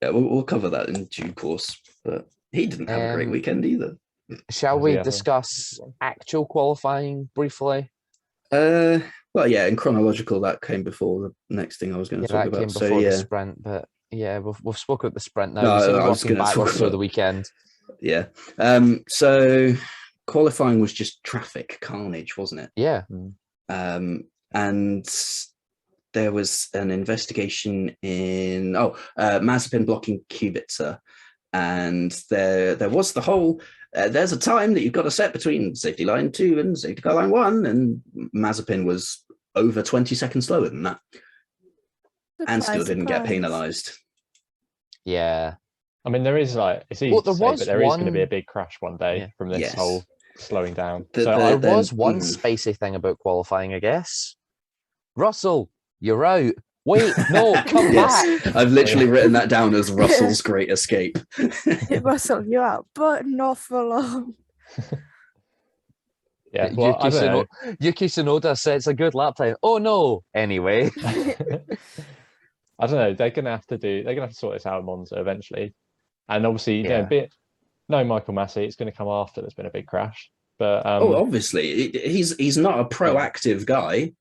we'll cover that in due course. But he didn't have a great weekend either. Shall we discuss actual qualifying briefly? Well, yeah, in chronological, that came before the next thing I was going to talk about. Came before the sprint, but yeah, we've spoken about the sprint now. No, We've seen backwards through the weekend. Yeah. So qualifying was just traffic carnage, wasn't it? Yeah. And there was an investigation in Mazepin blocking Kubica, and there was the whole. There's a time that you've got to set between safety line 2 and safety car line 1, and Mazepin was over 20 seconds slower than that. And still didn't get penalised. Yeah. I mean, there is it's easy to say, but there is going to be a big crash one day from this whole slowing down. There was one spicy thing about qualifying, I guess. Russell, you're out. Wait, no, come back. I've literally written that down as Russell's great escape. Russell, you're out, but not for long. Yeah, well, Yuki Tsunoda sets a good lap time. Oh no! Anyway, I don't know. They're gonna have to sort this out in Monza eventually, and obviously, no Michael Massey. It's going to come after there's been a big crash. But obviously, he's not a proactive guy.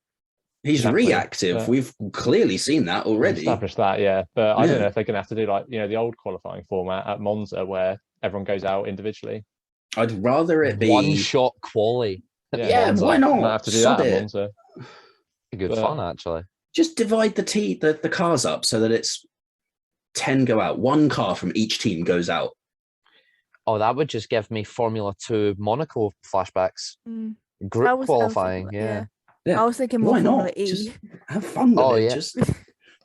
He's reactive. We've clearly seen that already. Established that, yeah. But I don't know if they're going to have to do the old qualifying format at Monza where everyone goes out individually. I'd rather it be one-shot quali. Yeah, why not? Have to do that at Monza. Good fun, actually. Just divide the cars up so that it's 10 go out. 1 car from each team goes out. Oh, that would just give me Formula 2 Monaco flashbacks. Group qualifying, yeah. I was thinking more Formula E. Just have fun with it. Just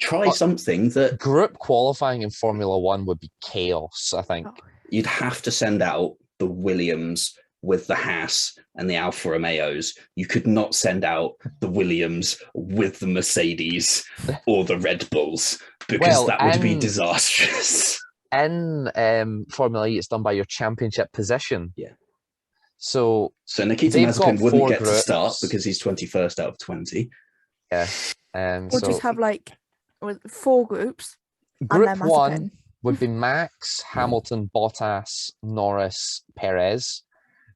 try something that... Group qualifying in Formula 1 would be chaos, I think. You'd have to send out the Williams with the Haas and the Alfa Romeos. You could not send out the Williams with the Mercedes or the Red Bulls because that would be disastrous. In Formula E, it's done by your championship position. Yeah. So Nikita Mazepin wouldn't get to start because he's 21st out of 20. Yeah. We'll just have 4 groups. Group 1 would be Max, Hamilton, Bottas, Norris, Perez.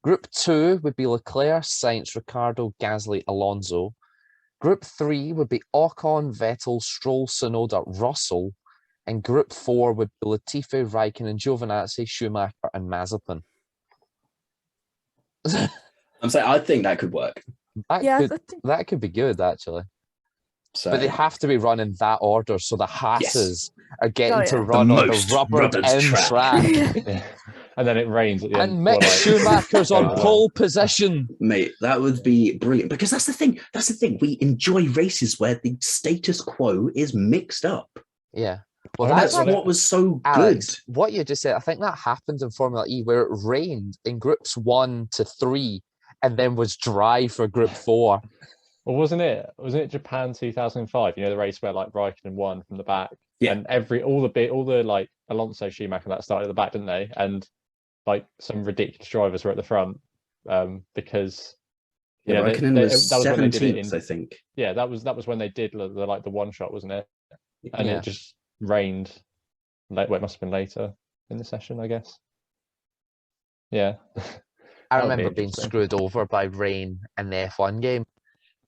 Group 2 would be Leclerc, Sainz, Ricciardo, Gasly, Alonso. Group 3 would be Ocon, Vettel, Stroll, Tsunoda, Russell. And Group 4 would be Latifi, Raikkonen, Giovinazzi, Schumacher, and Mazepin. I think that could work. That could be good, actually. So, but they have to be run in that order, so the Haas's are getting to run on the rubbered track. And then it rains at the end. And Mick Schumacher's on pole position. Mate, that would be brilliant. Because that's the thing. We enjoy races where the status quo is mixed up. Yeah. Well, that's what was so Alex, good. What you just said, I think that happened in Formula E where it rained in groups 1 to 3 and then was dry for group 4. Well, wasn't it Japan 2005? The race where Raikkonen won from the back. Yeah. And all the Alonso, Schumacher that started at the back, didn't they? And some ridiculous drivers were at the front. because Yeah, yeah, reckoning was that was when they did it 17th, I think. yeah, that was when they did the one shot, wasn't it? And Yeah. it just rained. Well, it must have been later in the session, I guess. Yeah. I That would be remember being interesting. screwed over by rain in the F1 game.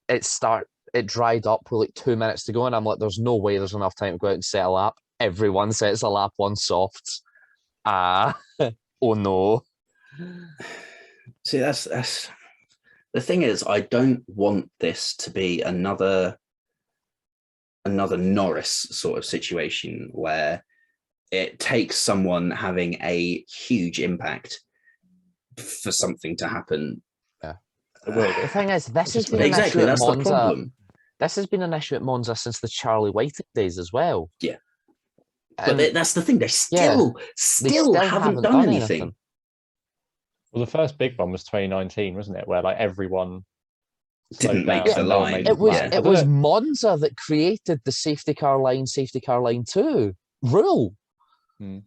It dried up with like 2 minutes to go, and I'm like, there's no way there's enough time to go out and set a lap. Everyone sets a lap on softs. Oh no. See, that's the thing is, I don't want this to be another Norris sort of situation where it takes someone having a huge impact for something to happen. Yeah. The thing is, this has been exactly, an issue at that's the Monza. problem. This has been an issue at Monza since the Charlie Whiting days as well. Yeah. And But that's the thing, they still haven't done anything. Well, the first big one was 2019, wasn't it? Where like everyone Didn't slowed make down the and no one line. made It was line. I it don't was know. Monza that created the safety car line 2 rule. Hmm.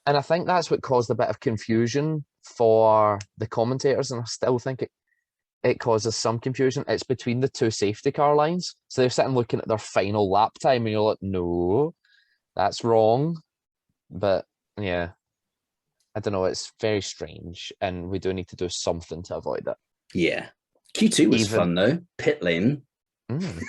And I think that's what caused a bit of confusion for the commentators, and I still think it causes some confusion. It's between the 2 safety car lines. So they're sitting looking at their final lap time, and you're like, no, that's wrong. But yeah, I don't know, it's very strange, and we do need to do something to avoid it. Yeah. Q2 was Even- fun though. Pit lane. Mm.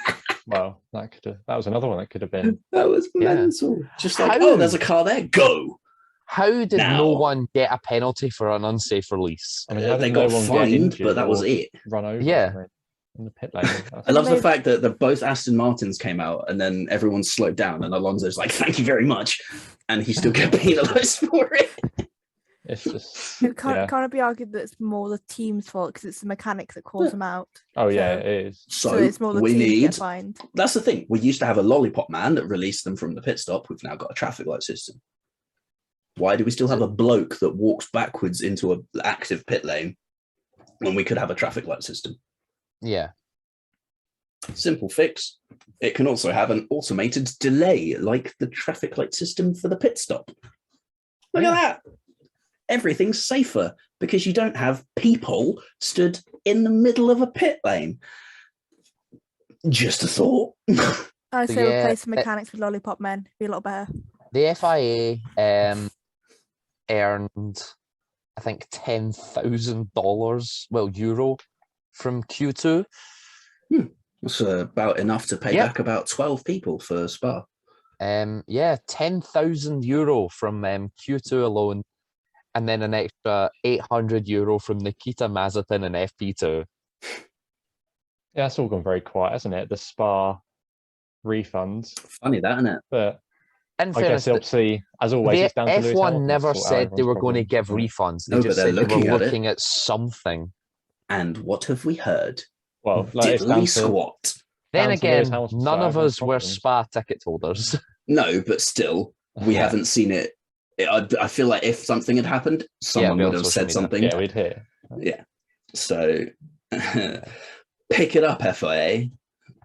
Well, that was another one that could have been. That was Yeah. mental. Just like, How? oh, there's a car there. Go. How did no Now. one get a penalty for an unsafe release? I mean, how They did got no one get fined, injured but that was or it. run over? Yeah. In the pit lane. I love the Maybe- fact that both Aston Martins came out and then everyone slowed down and Alonso's like, thank you very much. And he still get penalised for it. It's just It can't, yeah. can't it be argued that it's more the team's fault because it's the mechanics that cause them out? Oh yeah, So- it is. So, So it's more the we team that need, get fined. that's the thing. We used to have a lollipop man that released them from the pit stop. We've now got a traffic light system. Why do we still have a bloke that walks backwards into an active pit lane when we could have a traffic light system? Yeah. Simple fix. It can also have an automated delay like the traffic light system for the pit stop. Look at that. Everything's safer because you don't have people stood in the middle of a pit lane. Just a thought. I say Yeah, replace the mechanics with lollipop men. Be a lot better. The FIA earned, I think, $10,000, well, euro from Q2. That's about enough to pay Yeah. back about 12 people for Spa. Yeah, €10,000 from Q2 alone, and then an extra €800 from Nikita Mazepin and FP2. Yeah, it's all gone very quiet, hasn't it? The Spa refunds, Funny that, isn't it? but In I fairness, guess obviously, as always, the it's down to Lewis F1 Hamilton to never sort out said they were everyone's going to give problems. refunds. They No, just but they're said they looking were at it. looking at something. And what have we heard? Well, like, it's down Diddly to squat. Then down to Lewis again, Hamilton to none sort out of everyone's us were problems. Spa ticket holders. No, but still, we Yeah. haven't seen it. I feel like if something had happened, someone be on would have social said media. something. Yeah, we'd hear. Yeah. So pick it up, FIA.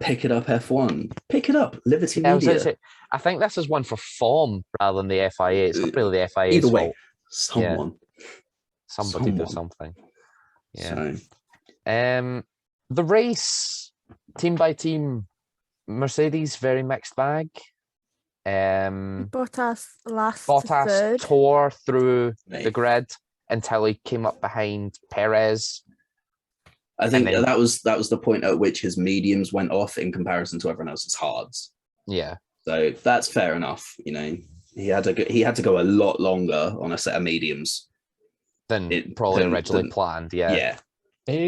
Pick it up, F1. Pick it up, Liberty I was gonna Media. say, I think this is one for form rather than the FIA. It's not really the FIA's Either way, fault. someone. Somebody do someone. something. Yeah. So The race, team by team, Mercedes very mixed bag. Bottas last to Bottas third. tore through mate, the grid until he came up behind Perez. I think and then- that was the point at which his mediums went off in comparison to everyone else's hards. Yeah. So that's fair enough. You know, he had to go a lot longer on a set of mediums. Than It- probably than- originally than- planned. Yeah. Yeah. It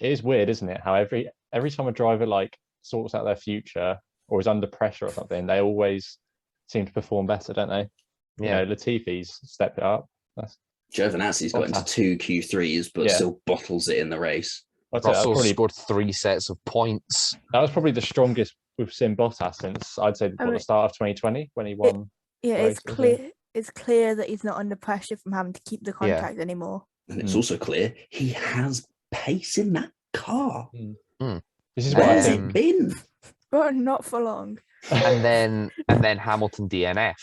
is weird, isn't it? How every time a driver like sorts out their future or is under pressure or something, they always seem to perform better, don't they? Yeah. You know, Latifi's stepped it up. Giovinazi's got into Bottas. 2 Q3s, but Yeah. still bottles it in the race. I'd say Russell scored 3 sets of points. that was probably the strongest we've seen Bottas since I'd say I mean- the start of 2020 when he won. Yeah, Right, it's okay. clear. It's clear that he's not under pressure from having to keep the contract anymore. And it's Mm. also clear he has pace in that car. This is what I Where's think. it been? But not for long. And then Hamilton DNF.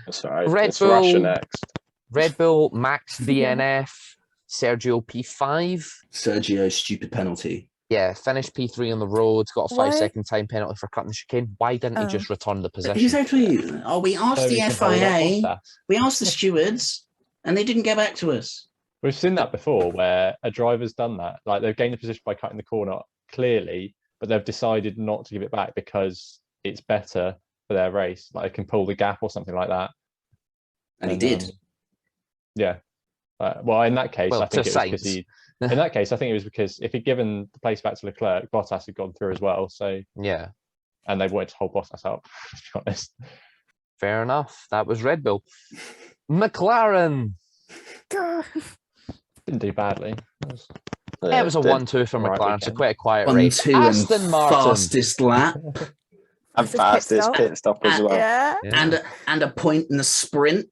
That's all right. Red it's Russia Bull- next. Red Bull Max Yeah. DNF. Sergio P5. Sergio's stupid penalty. Yeah, finished P3 on the road, got a Why? 5-second time penalty for cutting the chicane. Why didn't he Oh. just return the position? Exactly. Oh, we asked So the we can hold up FIA, Bottas. we asked the stewards, and they didn't get back to us. We've seen that before where a driver's done that. Like they've gained the position by cutting the corner clearly, but they've decided not to give it back because it's better for their race. Like they can pull the gap or something like that. And he did. Yeah. Well, in that case, Well, I think to it was because Sainz. in that case, I think it was because if he'd given the place back to Leclerc, Bottas had gone through as well. So, Yeah, and they wanted to hold Bottas up, to be honest. fair enough. That was Red Bull. McLaren. Didn't do badly. Yeah, it was a did- 1-2 for Alright McLaren, so weekend. quite a quiet race. 1-2 and Aston Martin. fastest lap, And Fastest pit fastest stop. pit stop as well. Yeah. Yeah. and a point in the sprint.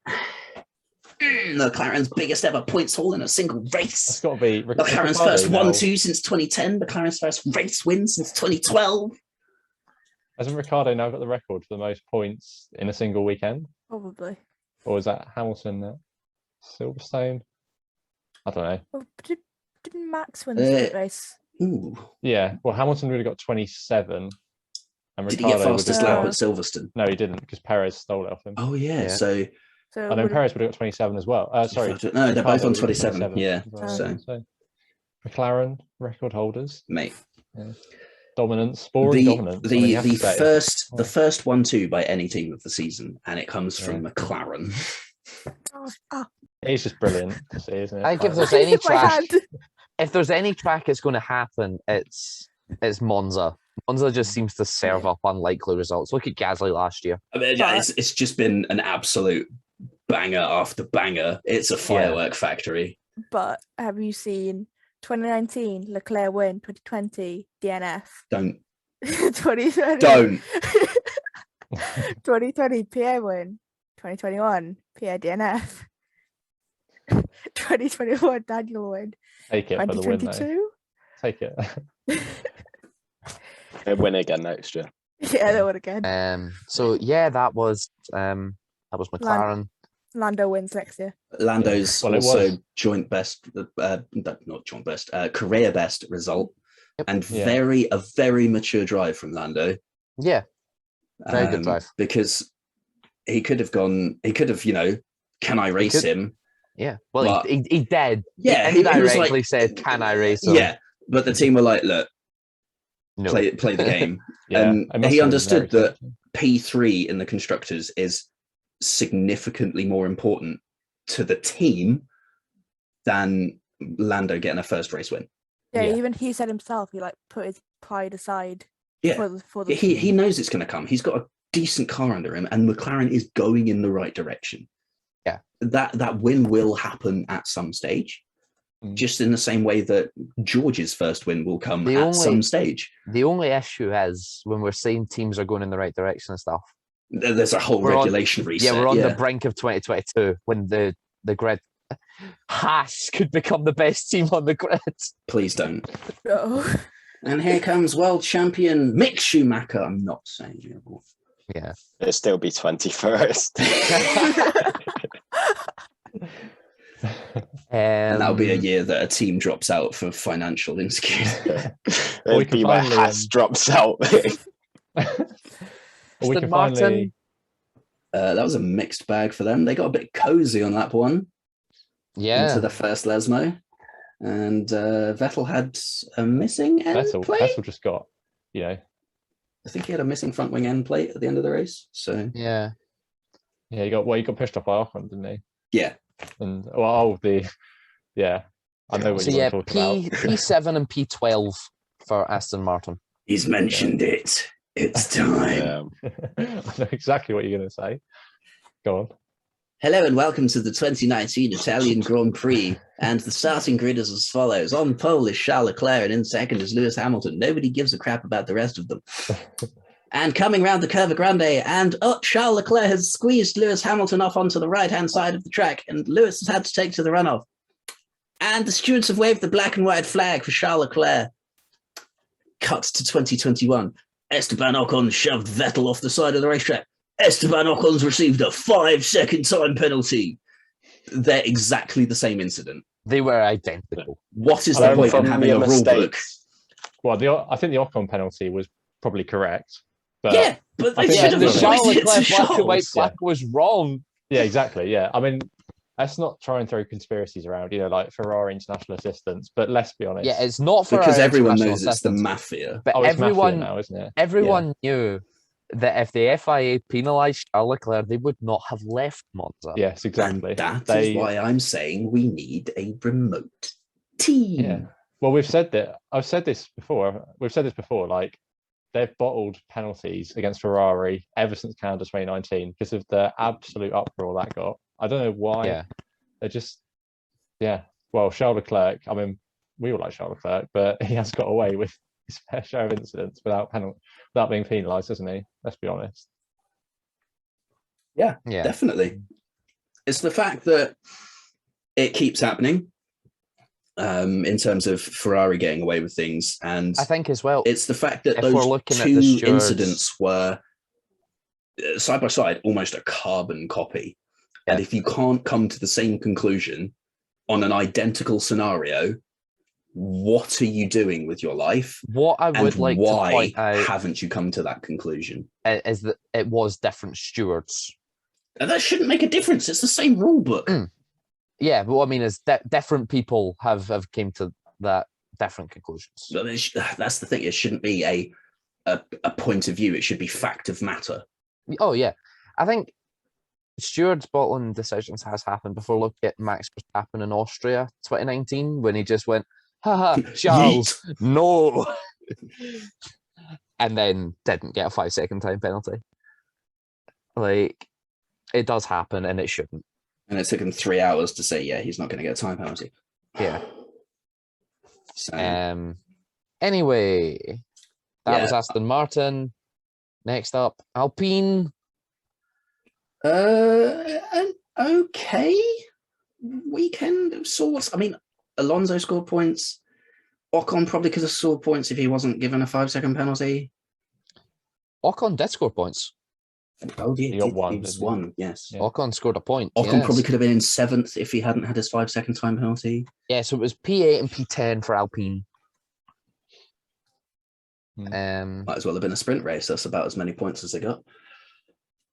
McLaren's biggest ever points haul in a single It's race. got to be McLaren's Ricciardo first now. 1-2 since 2010. McLaren's first race win since 2012. Hasn't Ricardo now got the record for the most points in a single weekend? Probably. Or is that Hamilton at Silverstone? I don't know. Oh, didn't Max win the sprint race? Ooh. Yeah, well, Hamilton really got 27. And Did he get Ricardo fastest would lap have at Silverstone? No, he didn't, because Perez stole it off him. Oh yeah. Yeah. So So And then Perez would have got 27 as well. Sorry. no, they're both Ricardo on would have got 27. Yeah. as well. So McLaren record holders, mate, dominance, boring dominance. I mean, you have to say. the first 1-2 by any team of the season, and it comes from McLaren. It's just brilliant to see, isn't it? I think if Like, there's any My track, hand. if there's any track it's going to happen, it's Monza. Monza just seems to serve up unlikely results. Look at Gasly last year. I mean, yeah, it's just been an absolute banger after banger. It's a firework factory. But have you seen 2019 Leclerc win, 2020 DNF, Don't 2020 don't 2020 PA win, 2021 PA DNF, 2021 Daniel win, take it for the win, though. 2022. Take it. They win again next year. Yeah, they won again. So yeah, that was McLaren. Lando wins next year. Lando's Well, it also was. joint best, not joint best, career best result, Yep. and Yeah. a very mature drive from Lando. Yeah, very good drive. Because he could have gone. He could have, can I race could. him? Yeah. Well, But- he did. Yeah, he he was indirectly like- said, "Can I race him?" Yeah, but the team were like, look, No. play the game. Yeah, And it must he have been understood very that P3 in the constructors is significantly more important to the team than Lando getting a first race win. Yeah, Yeah. even he said himself, he like put his pride aside Yeah, for the he knows it's going to come. He's got a decent car under him, and McLaren is going in the right direction. Yeah. That win will happen at some stage, Mm. just in the same way that George's first win will come The at only- some stage. The only issue is when we're saying teams are going in the right direction and stuff. There's a whole We're on- regulation reset. Yeah, we're on the brink of 2022 when the grid Haas could become the best team on the grid. Please don't. No. And here comes world champion Mick Schumacher. I'm not saying it. Yeah. It'll still be 21st. And that'll be a Um, year that a team drops out for financial insecurity. Or we It'll can be where finally, Haas drops out. Or we Aston can Martin. finally. That was a mixed bag for them. They got a bit cozy on lap one Yeah. into the first Lesmo. And Vettel had a missing end plate. Vettel just got, I think he had a missing front wing end plate at the end of the race. So Yeah. he got pushed off by Ocon, didn't he? yeah, And I know what So you're yeah, talking about. P7 and P12 for Aston Martin. he's mentioned it. It's time. I know exactly what you're going to say. Go on. Hello and welcome to the 2019 Italian Grand Prix. And the starting grid is as follows. On pole is Charles Leclerc and in second is Lewis Hamilton. Nobody gives a crap about the rest of them. And coming round the Curva Grande, and Charles Leclerc has squeezed Lewis Hamilton off onto the right-hand side of the track, and Lewis has had to take to the runoff. And the stewards have waved the black and white flag for Charles Leclerc. Cut to 2021. Esteban Ocon shoved Vettel off the side of the racetrack. Esteban Ocon's received a 5-second time penalty. They're exactly the same incident. They were identical. What is the Learn point in from having your a rule book? mistakes. Well, I think the Ocon penalty was probably correct. But Yeah, but I they think Yeah, should have the that's Charles avoided it to Leclerc black and white Charles. flag was wrong. yeah, exactly. Yeah, I mean, let's not try and throw conspiracies around, like Ferrari international assistance. But let's be honest. Yeah, it's not for Because our everyone international knows it's the assistance, mafia. but oh, it's everyone mafia now, isn't it? everyone knew that if the FIA penalised Charles Leclerc, they would not have left Monza. Yes, exactly. And that is why I'm saying we need a remote team. Yeah. Well, we've said that. I've said this before. We've said this before. Like, they've bottled penalties against Ferrari ever since Canada 2019 because of the absolute uproar that got. I don't know why. Yeah. They're just, yeah. Well, Charles Leclerc. I mean, we all like Charles Leclerc, but he has got away with his fair share of incidents without being penalised, hasn't he? Let's be honest. Yeah, Yeah. definitely. It's the fact that it keeps happening in terms of Ferrari getting away with things. And I think as well, it's the fact that if we're those looking at two the stewards- incidents were side by side, almost a carbon copy. Yeah. And if you can't come to the same conclusion on an identical scenario, what are you doing with your life? what I would And like to why point out haven't you come to that conclusion? is that it was different stewards. And that shouldn't make a difference. It's the same rule book. Yeah, but what I mean is different people have came to that different conclusions. But that's the thing. It shouldn't be a point of view. It should be fact of matter. Oh yeah, I think stewards bottling decisions has happened before. Look at Max Verstappen in Austria 2019 when he just went, haha, Charles, no, and then didn't get a 5-second time penalty. Like, it does happen and it shouldn't. And it took him 3 hours to say, yeah, he's not going to get a time penalty. Yeah. So, Anyway, that was Yeah. Aston Martin. Next up, Alpine. an okay weekend of sorts. I mean, Alonso scored points. Ocon probably could have scored points if he wasn't given a 5-second penalty. Ocon did score points. Oh, yeah, He got one, He was didn't he? one, yes. Yeah. Ocon scored a point. Ocon yes. probably could have been in 7th if he hadn't had his 5-second time penalty. Yeah, so it was P8 and P10 for Alpine. Hmm. Might as well have been a sprint race. That's about as many points as they got.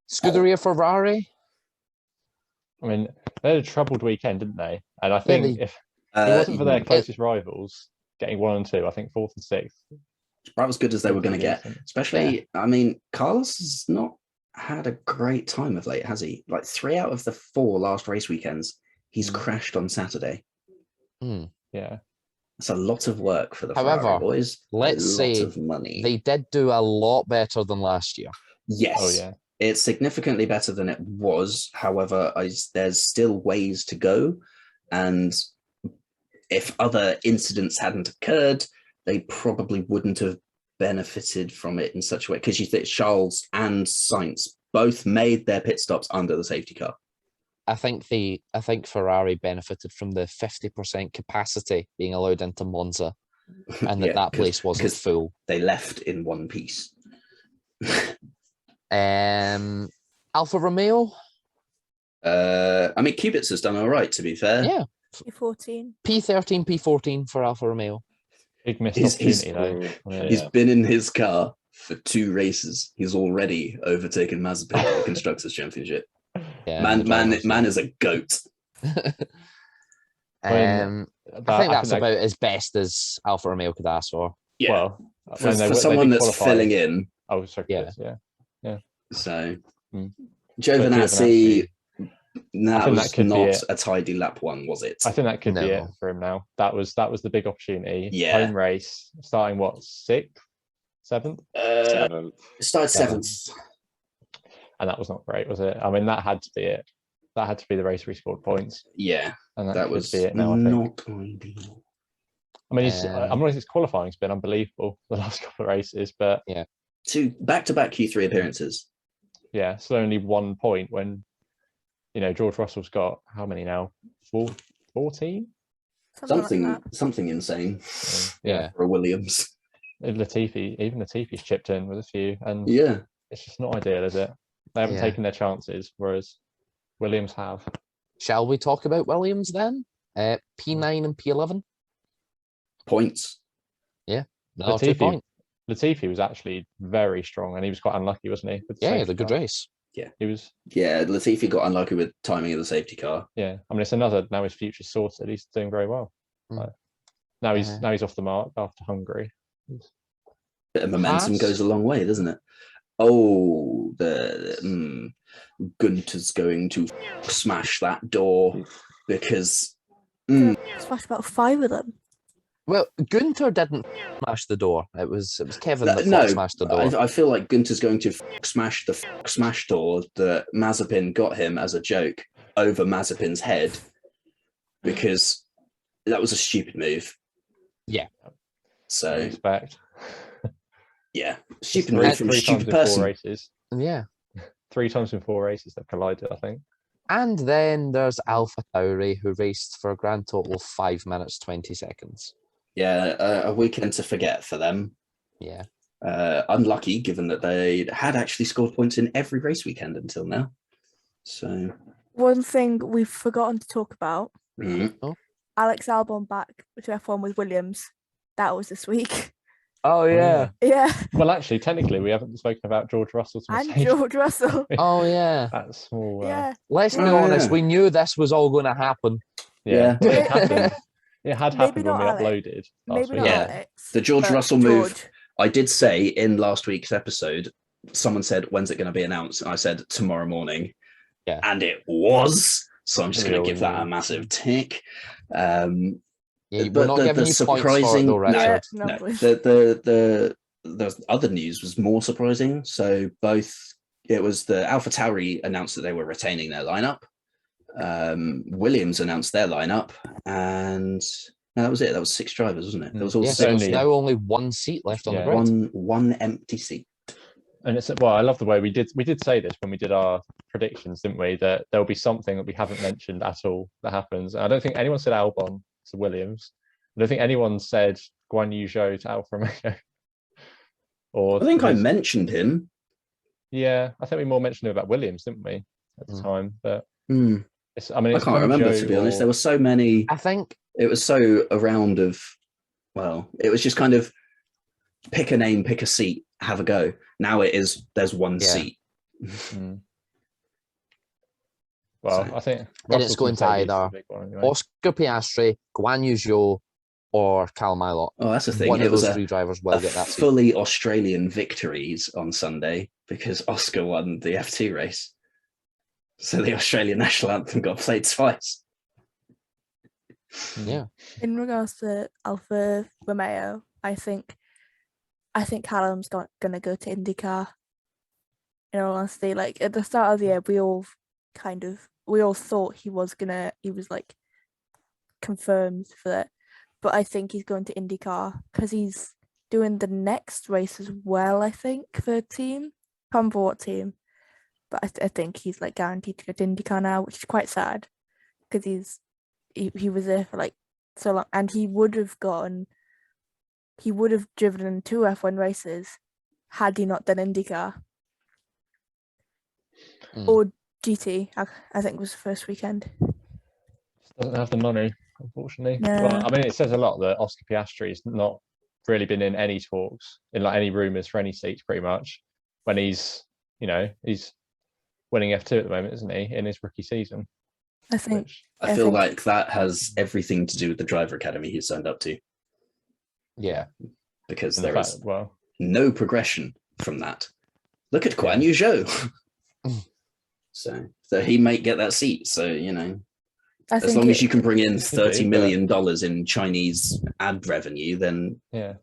Scuderia Ferrari. I mean, they had a troubled weekend, didn't they? And I think they- if it wasn't for their yeah, closest rivals getting 1 and 2, I think 4th and 6th. about as good as they were going to get. decent. Especially, I mean, Carlos has not had a great time of late, has he? Like 3 out of the 4 last race weekends, he's crashed on Saturday. Yeah. That's a lot of work for the However, Ferrari boys. let's a lot say of money. They did do a lot better than last year. Yes. Oh, yeah. It's significantly better than it was. However, there's still ways to go. And if other incidents hadn't occurred, they probably wouldn't have benefited from it in such a way. Because you think Charles and Sainz both made their pit stops under the safety car. I think Ferrari benefited from the 50% capacity being allowed into Monza, and Yeah, that place wasn't 'cause full. They left in one piece. Alfa Romeo, I mean, Kubica has done all right, to be fair. yeah, P14. P13, P14 for Alfa Romeo. Big missed He's- opportunity, though. Yeah. He's been in his car for 2 races. He's already overtaken Mazepin in the Constructors' Championship. Yeah, Man is a goat. I think that's about as best as Alfa Romeo could ask for. Yeah. Well, For, when they someone did that's qualify- filling in. Oh, sorry. Yeah. Yeah. So, Mm. Giovinazzi, I that think was that could be not it. a tidy lap one, was it? I think that could be it No. for him now. That was the big opportunity. Yeah. Home race, starting what, 6th, 7th? Seven. It started Seventh. 7th. And that was not great, was it? I mean, that had to be it. That had to be the race where he scored points. Yeah, And that, that could was be it now, I think. not ideal. I mean, Um, his qualifying's been unbelievable the last couple of races, but 2 back-to-back Q3 appearances. yeah, still only 1 point when, George Russell's got how many now? 14? Something insane Yeah. for a Williams. Even Latifi's chipped in with a few, and Yeah. it's just not ideal, is it? They haven't Yeah. taken their chances, whereas Williams have. Shall we talk about Williams then? P9 and P11. Points. Another 2 point. Latifi was actually very strong, and he was quite unlucky, wasn't he? With the Yeah, safety the good car? race. He was. Yeah, Latifi got unlucky with timing of the safety car. Yeah, I mean, it's another. Now his future's sorted. He's doing very well. Mm. Now he's Uh-huh. now he's off the mark after Hungary. Bit of momentum Haas? goes a long way, doesn't it? Oh, Gunter's going to smash that door because Smashed about 5 of them. Well, Gunter didn't smash the door. It was Kevin that no, smashed the door. I feel like Gunter's going to smash the smash door that Mazepin got him as a joke over Mazepin's head because that was a stupid move. Yeah. So Expect. yeah, stupid Three move from a times stupid in 4 person. races. Yeah. 3 times in 4 races they've collided, I think. And then there's Alpha Tauri, who raced for a grand total of 5 minutes 20 seconds. Yeah, a weekend to forget for them. Yeah. Unlucky, given that they had actually scored points in every race weekend until now. So One thing we've forgotten to talk about, Alex Albon back to F1 with Williams. That was this week. Oh, yeah. Yeah. Well, actually, technically, we haven't spoken about George Russell to And Mercedes. George Russell. Oh, yeah. That's small. Yeah. Let's be Oh, honest, yeah. we knew this was all going to happen. Yeah. It happened. It had Maybe happened when not we Alex. uploaded last Maybe week. not Yeah. Alex. The George but Russell move. George. I did say in last week's episode, someone said, when's it going to be announced? And I said, tomorrow morning. Yeah. And it was. So I'm just We going all to give that a knew. massive tick. Yeah, we're But not giving you points for it, surprising, though, Richard. Yeah, no, no, please. the other news was more surprising. So it was the Alpha Tauri announced that they were retaining their lineup. Williams announced their lineup, and that was it. That was 6 drivers, wasn't it? There was all Yes, 6. there's only- now only 1 seat left on the Yeah. grid. One empty seat. And it's I love the way we did say this when we did our predictions, didn't we? That there'll be something that we haven't mentioned at all that happens. And I don't think anyone said Albon to Williams. I don't think anyone said Guan Yu Zhou to Alfa Romeo. Or I think I there's- mentioned him. Yeah, I think we more mentioned about Williams, didn't we, at the Mm. time? But Hmm. it's, I mean, I it's can't remember, Zhou to be honest. or- There were so many. I think It was so a round of, well, it was just kind of pick a name, pick a seat, have a go. Now it is, there's one Yeah. seat. Mm. Well, So- I think And it's Russell's going to Mercedes is the either big one anyway. Oscar Piastri, Guan Yu Zhou, or Cal Milot. Oh, that's the thing. One It of was those a 3 drivers will get that seat. fully Australian victories on Sunday because Oscar won the F2 race. So the Australian national anthem got played twice. Yeah. In regards to Alfa Romeo, I think Callum's gonna go to IndyCar. In all honesty, like at the start of the year, we all thought he was like confirmed for that, but I think he's going to IndyCar because he's doing the next race as well. I think for a team, can't remember what team, but I think he's like guaranteed to go to IndyCar now, which is quite sad because he was there for like so long, and he would have driven 2 F1 races had he not done IndyCar Mm. or GT. I think was the first weekend. Doesn't have the money, unfortunately. No. Well, I mean, it says a lot that Oscar Piastri has not really been in any talks, in like any rumours for any seats, pretty much. When he's winning F2 at the moment, isn't he, in his rookie season? I think Which, I feel like that has everything to do with the driver academy he's signed up to Yeah. because and the there fact, is well, no progression from that. Look at Guan Yu Zhou. So he might get that seat. So, you know, I as think long as it- you can bring in be, $30 million in Chinese ad revenue, then yeah.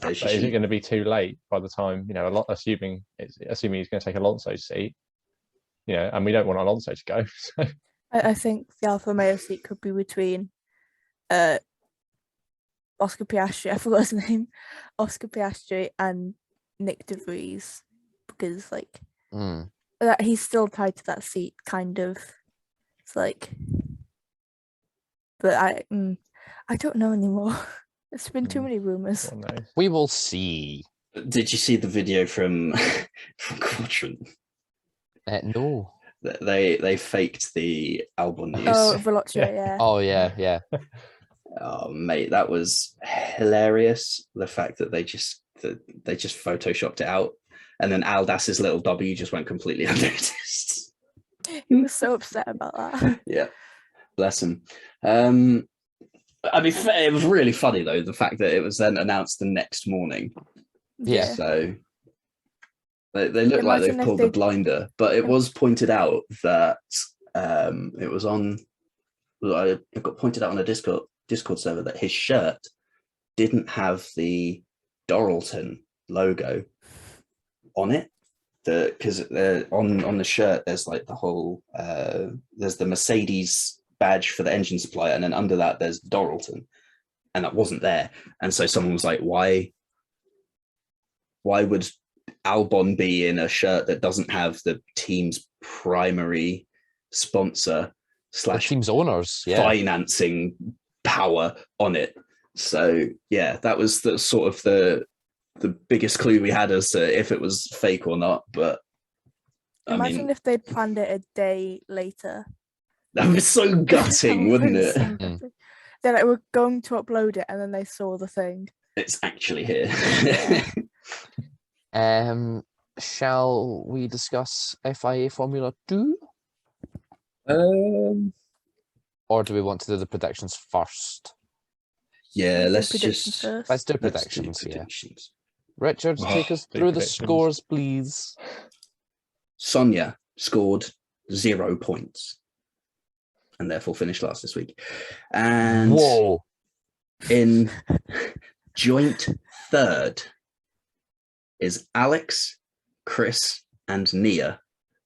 there's But your is it seat. going to be too late by the time, assuming he's going to take Alonso's seat, and we don't want Alonso to go. So I think the Alfa Romeo seat could be between Oscar Piastri, I forgot his name, Oscar Piastri and Nick De Vries, because like Mm. he's still tied to that seat, kind of. It's like, but I don't know anymore. There's been too Mm. many rumors. one knows. We will see. Did you see the video from Quadrant? No. They faked the Albon news. Oh, Velocio, yeah. Oh yeah. Oh mate, that was hilarious. The fact that they just photoshopped it out, and then Aldas's little W just went completely unnoticed. He was so upset about that. Yeah, bless him. I mean, it was really funny though, the fact that it was then announced the next morning. Yeah. So they look like Imagine they've if pulled they- the blinder, but it was pointed out that it was on. It got pointed out on a Discord server that his shirt didn't have the Doralton logo on it. Because on the shirt there's like the whole there's the Mercedes badge for the engine supplier, and then under that there's Doralton, and that wasn't there. And so someone was like, why would Albon be in a shirt that doesn't have the team's primary sponsor The team's owners, yeah. financing power on it? So yeah, that was the sort of the biggest clue we had as to if it was fake or not. But I Imagine mean, if they'd planned it a day later. that was so gutting, That wouldn't was it? so gutting. They're like, we're going to upload it, and then they saw the thing. It's actually here. Shall we discuss FIA Formula 2? Or do we want to do the predictions first? Yeah, Do let's predictions just first. Let's do let's do predictions, yeah. predictions. Richard, Oh, take us do through the predictions. scores, please. Sonia scored 0 points and therefore finished last this week. And Whoa. in joint third is Alex, Chris, and Nia,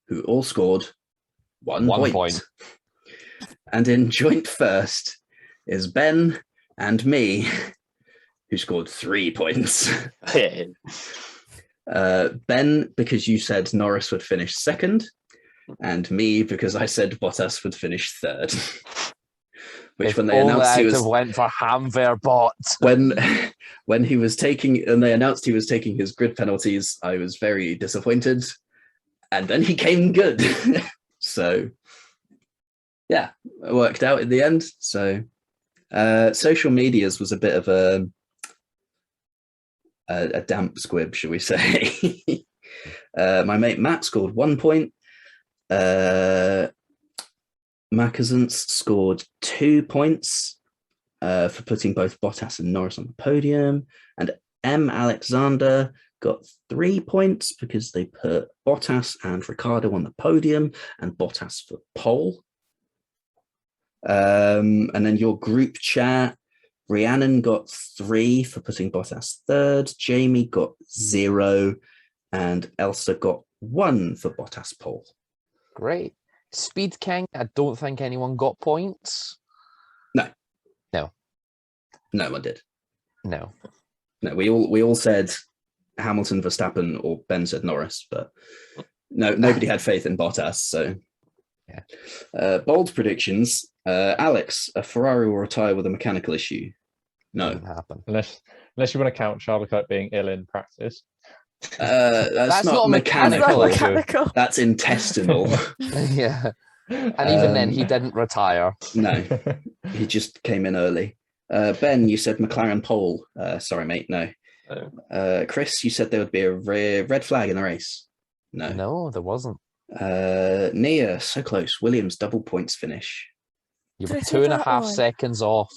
who all scored 1 1 point. point. And in joint first is Ben and me, who scored 3 points. Ben, because you said Norris would finish second, and me because I said Bottas would finish third. Which If when they only announced I'd he was have went for Hamverbot. when he was taking, and they announced he was taking his grid penalties, I was very disappointed, and then he came good. So yeah, it worked out in the end. So social medias was a bit of a damp squib, shall we say. My mate Matt scored 1 point. Macazance scored 2 points for putting both Bottas and Norris on the podium. And M. Alexander got 3 points because they put Bottas and Ricciardo on the podium and Bottas for pole. And then your group chat, Rhiannon got 3 for putting Bottas third. Jamie got 0. And Elsa got 1 for Bottas pole. Great. Speed King, I don't think anyone got points. No one did. No. No, we all said Hamilton, Verstappen, or Ben said Norris, but nobody had faith in Bottas. So, yeah. Bold predictions. Alex, a Ferrari will retire with a mechanical issue. No, Didn't happen. Unless you want to count Charles Leclerc being ill in practice. that's not not mechanical. mechanical. Mechanical. That's intestinal. Yeah. And even then, he didn't retire. No, he just came in early. Ben, you said McLaren pole. Sorry, mate. No. Chris, you said there would be a red flag in the race. No. No, there wasn't. Nia, so close. Williams double points finish. You Did were I say 2.5 that one? seconds off.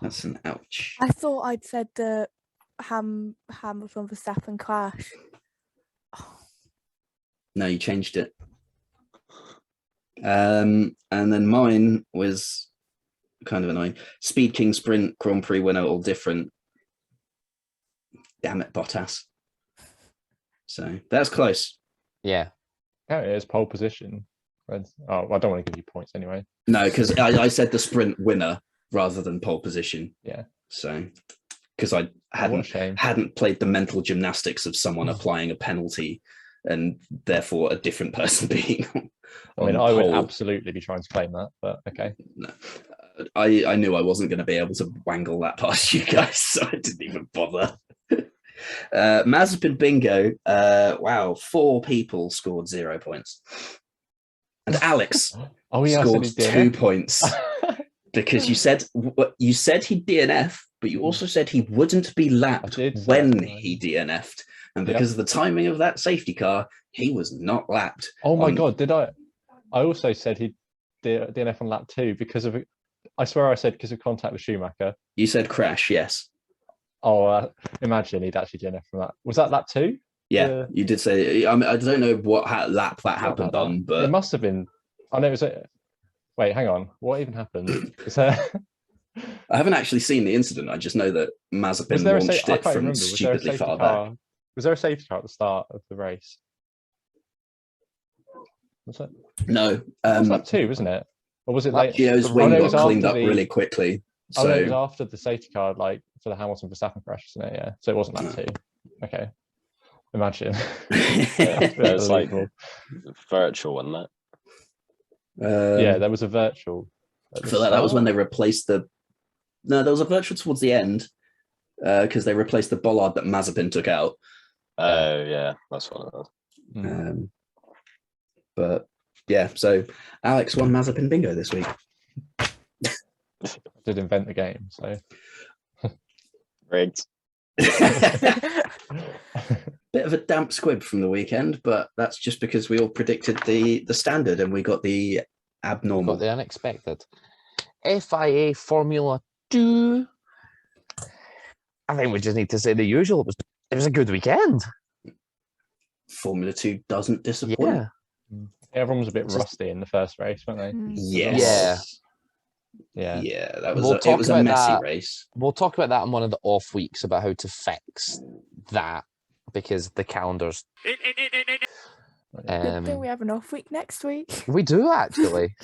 That's an ouch. I thought I'd said the Hamilton Verstappen clash. No, you changed it. And then mine was kind of annoying. Speed King Sprint Grand Prix winner, all different. Damn it, Bottas. So that's close. Yeah. Yeah, it is pole position. Oh, I don't want to give you points anyway. No, because I said the sprint winner rather than pole position. Yeah. So because I What a hadn't shame. played the mental gymnastics of someone applying a penalty and therefore a different person being I mean, on I would pole. absolutely be trying to claim that, but okay. No. I knew I wasn't going to be able to wangle that past you guys, so I didn't even bother. Mazepin bingo. Wow, 4 people scored 0 points. And Alex Oh yeah, I scored said 2 points because you said he'd DNF, but you also said he wouldn't be lapped did say when that. he DNF'd. And Yep. because of the timing of that safety car, he was not lapped. Oh my on- god, did I? I also said he'd DNF on lap 2 because of. I swear I said because of contact with Schumacher. You said crash, yes. Oh, imagine he'd actually DNF from that. Was that lap 2? Yeah, you did say. I mean, I don't know what lap that happened About on, that. but It must have been. Oh no, it was. Wait, hang on. What even happened? Is there, I haven't actually seen the incident. I just know that was Mazepin there a launched I it can't from remember. Was there a stupidly safety far car? back. Was there a safety car at the start of the race? Was it? No, That was lap 2, wasn't it? Or was it Lap late? Gio's Oh, wing no, it got was cleaned after up the- really quickly. Oh no, it was So after the safety car, like for the Hamilton Verstappen crash, isn't it? Yeah. So it wasn't lap 2. Okay. Imagine. It was like Unbelievable. virtual, wasn't it? Yeah, there was a virtual. I feel like that was when they replaced the. No, there was a virtual towards the end because they replaced the bollard that Mazepin took out. Oh yeah, that's what it was. But yeah, so Alex won Mazepin bingo this week. did invent the game, so Rigged. Bit of a damp squib from the weekend, but that's just because we all predicted the standard and we got the abnormal. Got the unexpected. FIA Formula 2. I think we just need to say the usual. It was a good weekend. Formula 2 doesn't disappoint. Yeah. everyone was a bit Just- rusty in the first race, weren't they? Yes. Yeah. Yeah, that was We'll it talk was a about messy that. race. We'll talk about that on one of the off weeks about how to fix that because the calendars. Good thing we have an off week next week. We do actually.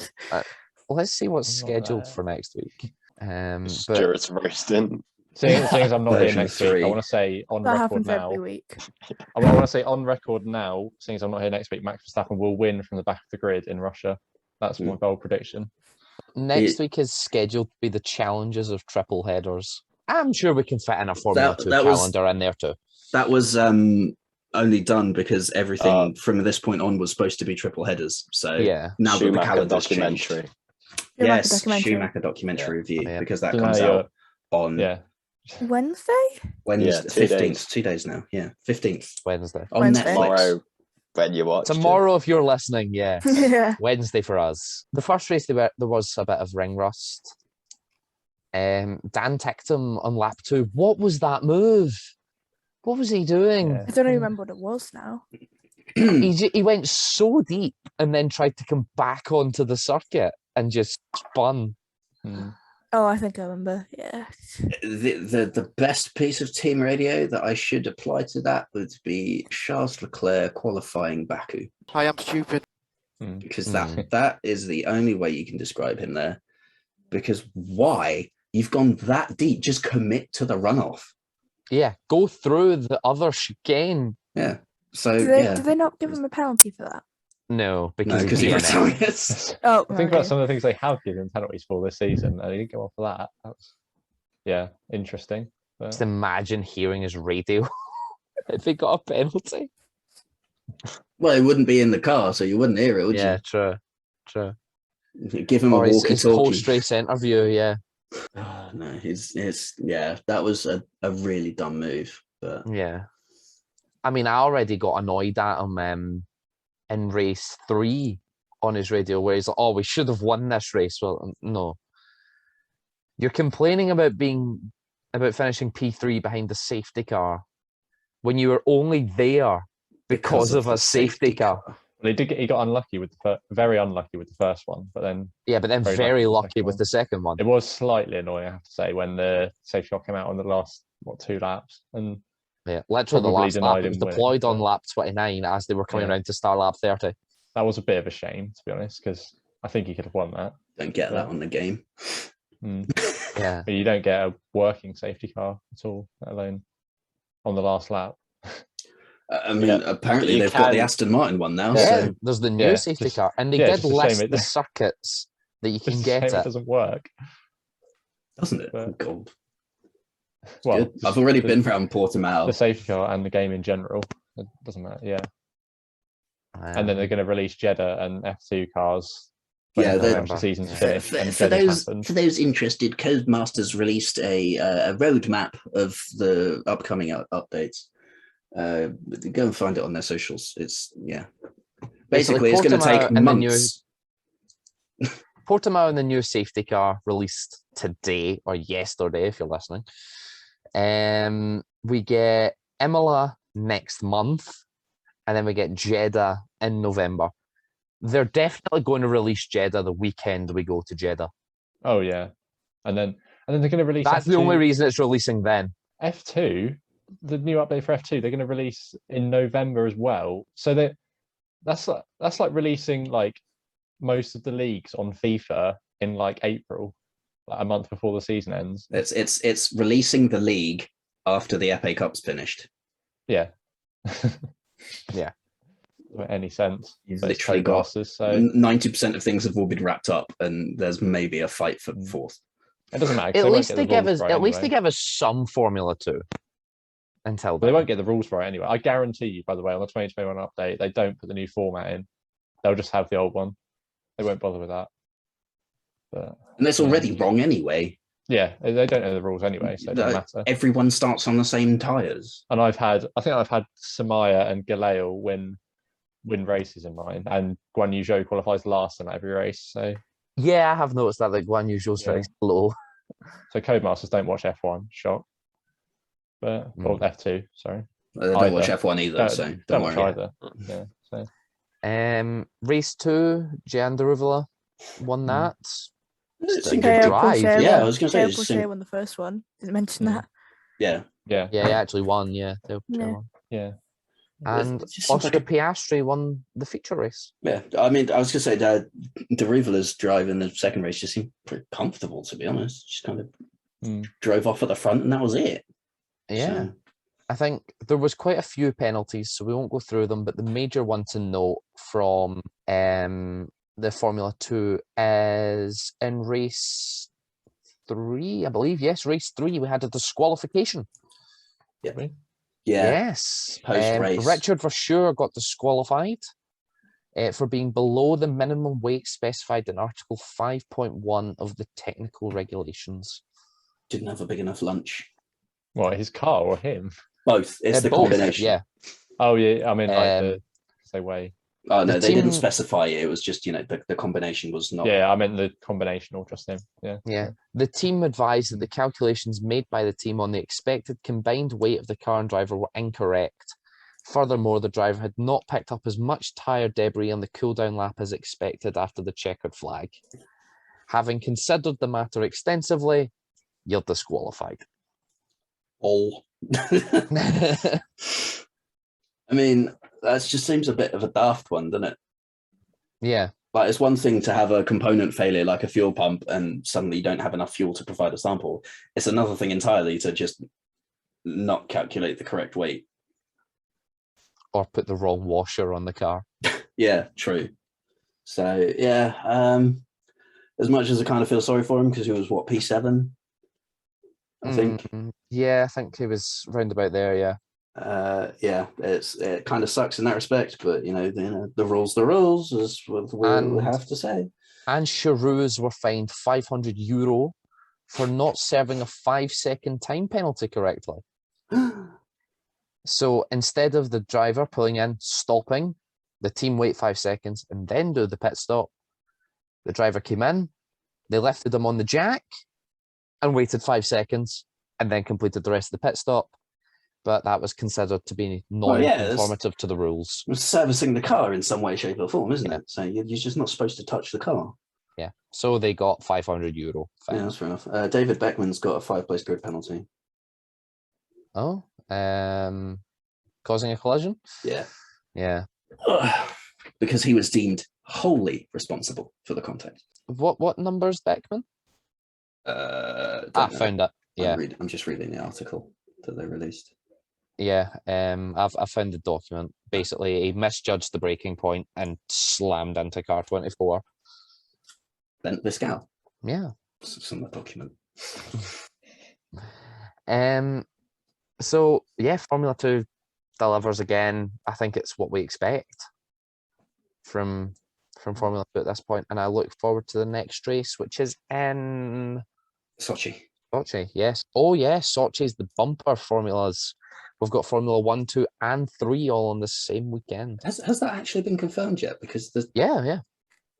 Let's see what's I'm not scheduled there. for next week. But Stuart's roasting. Seeing as I'm not here Version next week, 3. I want to say on That record happens now. every week. I want to say on record now, seeing as I'm not here next week, Max Verstappen will win from the back of the grid in Russia. That's my bold prediction. next week is scheduled to be the challenges of triple headers. I'm sure we can fit in a Formula 2 that was- calendar in there too. That was only done because everything Oh. from this point on was supposed to be triple headers. So Yeah. now that the Schumacher calendar's changed. documentary. Schumacher Yes, documentary. Schumacher documentary review Yeah. because that So now comes you're- out on Yeah. Wednesday? Wednesday, Yeah, 2 15th, days. 2 days now. Yeah, 15th Wednesday. on Wednesday. Netflix. Tomorrow, when you watch Tomorrow, if you're listening, yes. Yeah. Wednesday for us. The first race, there was a bit of ring rust. Dan Ticktum on lap 2. What was that move? What was he doing? Yeah. I don't even remember what it was now. He went so deep and then tried to come back onto the circuit and just spun. Mm. Oh, I think I remember. Yeah. The best piece of team radio that I should apply to that would be Charles Leclerc qualifying Baku, I am stupid. Mm. because Hmm. that is the only way you can describe him there. Because why you've gone that deep? Just commit to the runoff. Yeah, go through the other chicane. Yeah. So Did they not give him a penalty for that? No, no, because because he he DNF'd. retired. Oh, Think about some of the things they have given penalties for this season, and he didn't go off for that. That's interesting. But Just imagine hearing his radio if he got a penalty. Well, it wouldn't be in the car, so you wouldn't hear it, would Yeah, true. you? Give him a Or his post walkie-talkie. race interview, yeah. No, it's yeah, that was a really dumb move. But Yeah. I mean, I already got annoyed at him in race 3 on his radio where he's like, oh, we should have won this race. Well, no. You're complaining about finishing P3 behind the safety car when you were only there because of the a safety car. he got unlucky with very unlucky with the first one, but then Yeah, but then Very very lucky lucky with the second with one. the second one. it was slightly annoying, I have to say, when the safety car came out on the last 2 laps, and Yeah, literally the Probably last lap. denied It was him winning, deployed on but- lap 29 as they were coming Yeah. around to start lap 30. that was a bit of a shame, to be honest, because I think he could have won that. don't get that on the game. Mm. Yeah. But you don't get a working safety car at all, let alone on the last lap. I mean, Yeah, apparently you they've got the can- Aston Martin one now. Yeah, So there's the new Yeah, safety just- car. And they yeah, did just a shame list it- the circuits that you can It's a get shame it. it doesn't work. doesn't it? But- Oh, God. Well, Good. I've already the- been around Portimao. the safety car and the game in general. It doesn't matter. Yeah. and then they're going to release Jeddah and F2 cars. Yeah, when the November, season's yeah. finished. For, and for Jeddah's those happened. for those interested, Codemasters released a roadmap of the upcoming updates. Go and find it on their socials. It's basically it's going to take months. Portimao and the new safety car released today or yesterday, if you're listening. We get Imola next month, and then we get Jeddah in November. They're definitely going to release Jeddah the weekend we go to Jeddah. Oh yeah, and then they're going to release. That's F2. the only reason it's releasing then. F2, the new update for F2, they're going to release in November as well. So that's like releasing like most of the leagues on FIFA in like April, like a month before the season ends. It's releasing the league after the FA Cup's finished. Yeah. Yeah. Any sense? You've But it's literally got Codemasters, so 90% of things have all been wrapped up, and there's maybe a fight for fourth. it doesn't matter. 'cause At won't least get they the give rules us right they anyway. give us some Formula 2 until They then. won't get the rules right anyway. I guarantee you, by the way, on the 2021 update, they don't put the new format in. They'll just have the old one. They won't bother with that. But And it's already wrong anyway. yeah, they don't know the rules anyway, so it doesn't matter. Everyone starts on the same tires. And I think I've had Samaya and Galeo win races in mine, and Guan Yu Zhou qualifies last in every race. So Yeah, I have noticed that Guan Yu Zhou's very slow. Codemasters don't watch F1, shock. But or F2, sorry. They don't Either. watch F1 either, so don't watch worry. either. Yeah. So Race 2, Gian Deruvula won that. It Still seemed good good. drive. Yeah, I was going to say, Teo it Porsche seemed- won the first one. Didn't mention Mm. that. yeah. yeah. Yeah, he actually won. Yeah, Teo Porsche Yeah. won. Yeah. And It just seems Oscar like Piastri won the feature race. Yeah, I mean, I was going to say that Deruvala's drive in the second race just seemed pretty comfortable, to be honest. Just kind of drove off at the front, and that was it. Yeah. So, I think there was quite a few penalties, so we won't go through them. But the major one to note from the Formula 2 is in race 3, I believe. Yes, race 3, we had a disqualification. yeah. Yes. Post-race. Richard Verschoor got disqualified for being below the minimum weight specified in Article 5.1 of the technical regulations. Didn't have a big enough lunch. What, his car or him? Both. It's the Both, combination. Yeah. Oh yeah, I mean like Um, the say way. Oh, no, The they didn't team- specify it. It was just, the combination was not. Yeah, I meant the combination or just him. Yeah. Yeah. The team advised that the calculations made by the team on the expected combined weight of the car and driver were incorrect. Furthermore, the driver had not picked up as much tyre debris on the cool-down lap as expected after the checkered flag. Having considered the matter extensively, you're disqualified. All. I mean, that just seems a bit of a daft one, doesn't it? Yeah. Like, it's one thing to have a component failure like a fuel pump and suddenly you don't have enough fuel to provide a sample. It's another thing entirely to just not calculate the correct weight. Or put the wrong washer on the car. Yeah, true. So, yeah, as much as I kind of feel sorry for him because he was, P7? I think. Yeah, I think he was round about there, yeah. Yeah, it kind of sucks in that respect, but the rules is what we have to say. And Charouz were fined €500 for not serving a 5-second time penalty correctly. So instead of the driver pulling in, stopping, the team wait 5 seconds and then do the pit stop. The driver came in, they lifted him on the jack and waited 5 seconds and then completed the rest of the pit stop. But that was considered to be non-conformative to the rules. It's servicing the car in some way, shape, or form, isn't Yeah. it? So you're just not supposed to touch the car. Yeah, so they got €500 fine. Yeah, that's fair enough. David Beckman's got a 5-place grid penalty. Oh, causing a collision? Yeah. Yeah. Because he was deemed wholly responsible for the contact. What number's Beckman? Don't know. Found it. Yeah. I'm just reading the article that they released. Yeah, I found the document. Basically, he misjudged the braking point and slammed into car 24. Bent Viscal. Yeah. It's on the document. So yeah, Formula 2 delivers again. I think it's what we expect. from Formula 2 at this point, and I look forward to the next race, which is in Sochi. Sochi. Yes. Oh, yes. Sochi is the bumper formulas. We've got Formula 1, 2, and 3 all on the same weekend. Has that actually been confirmed yet? Because Yeah.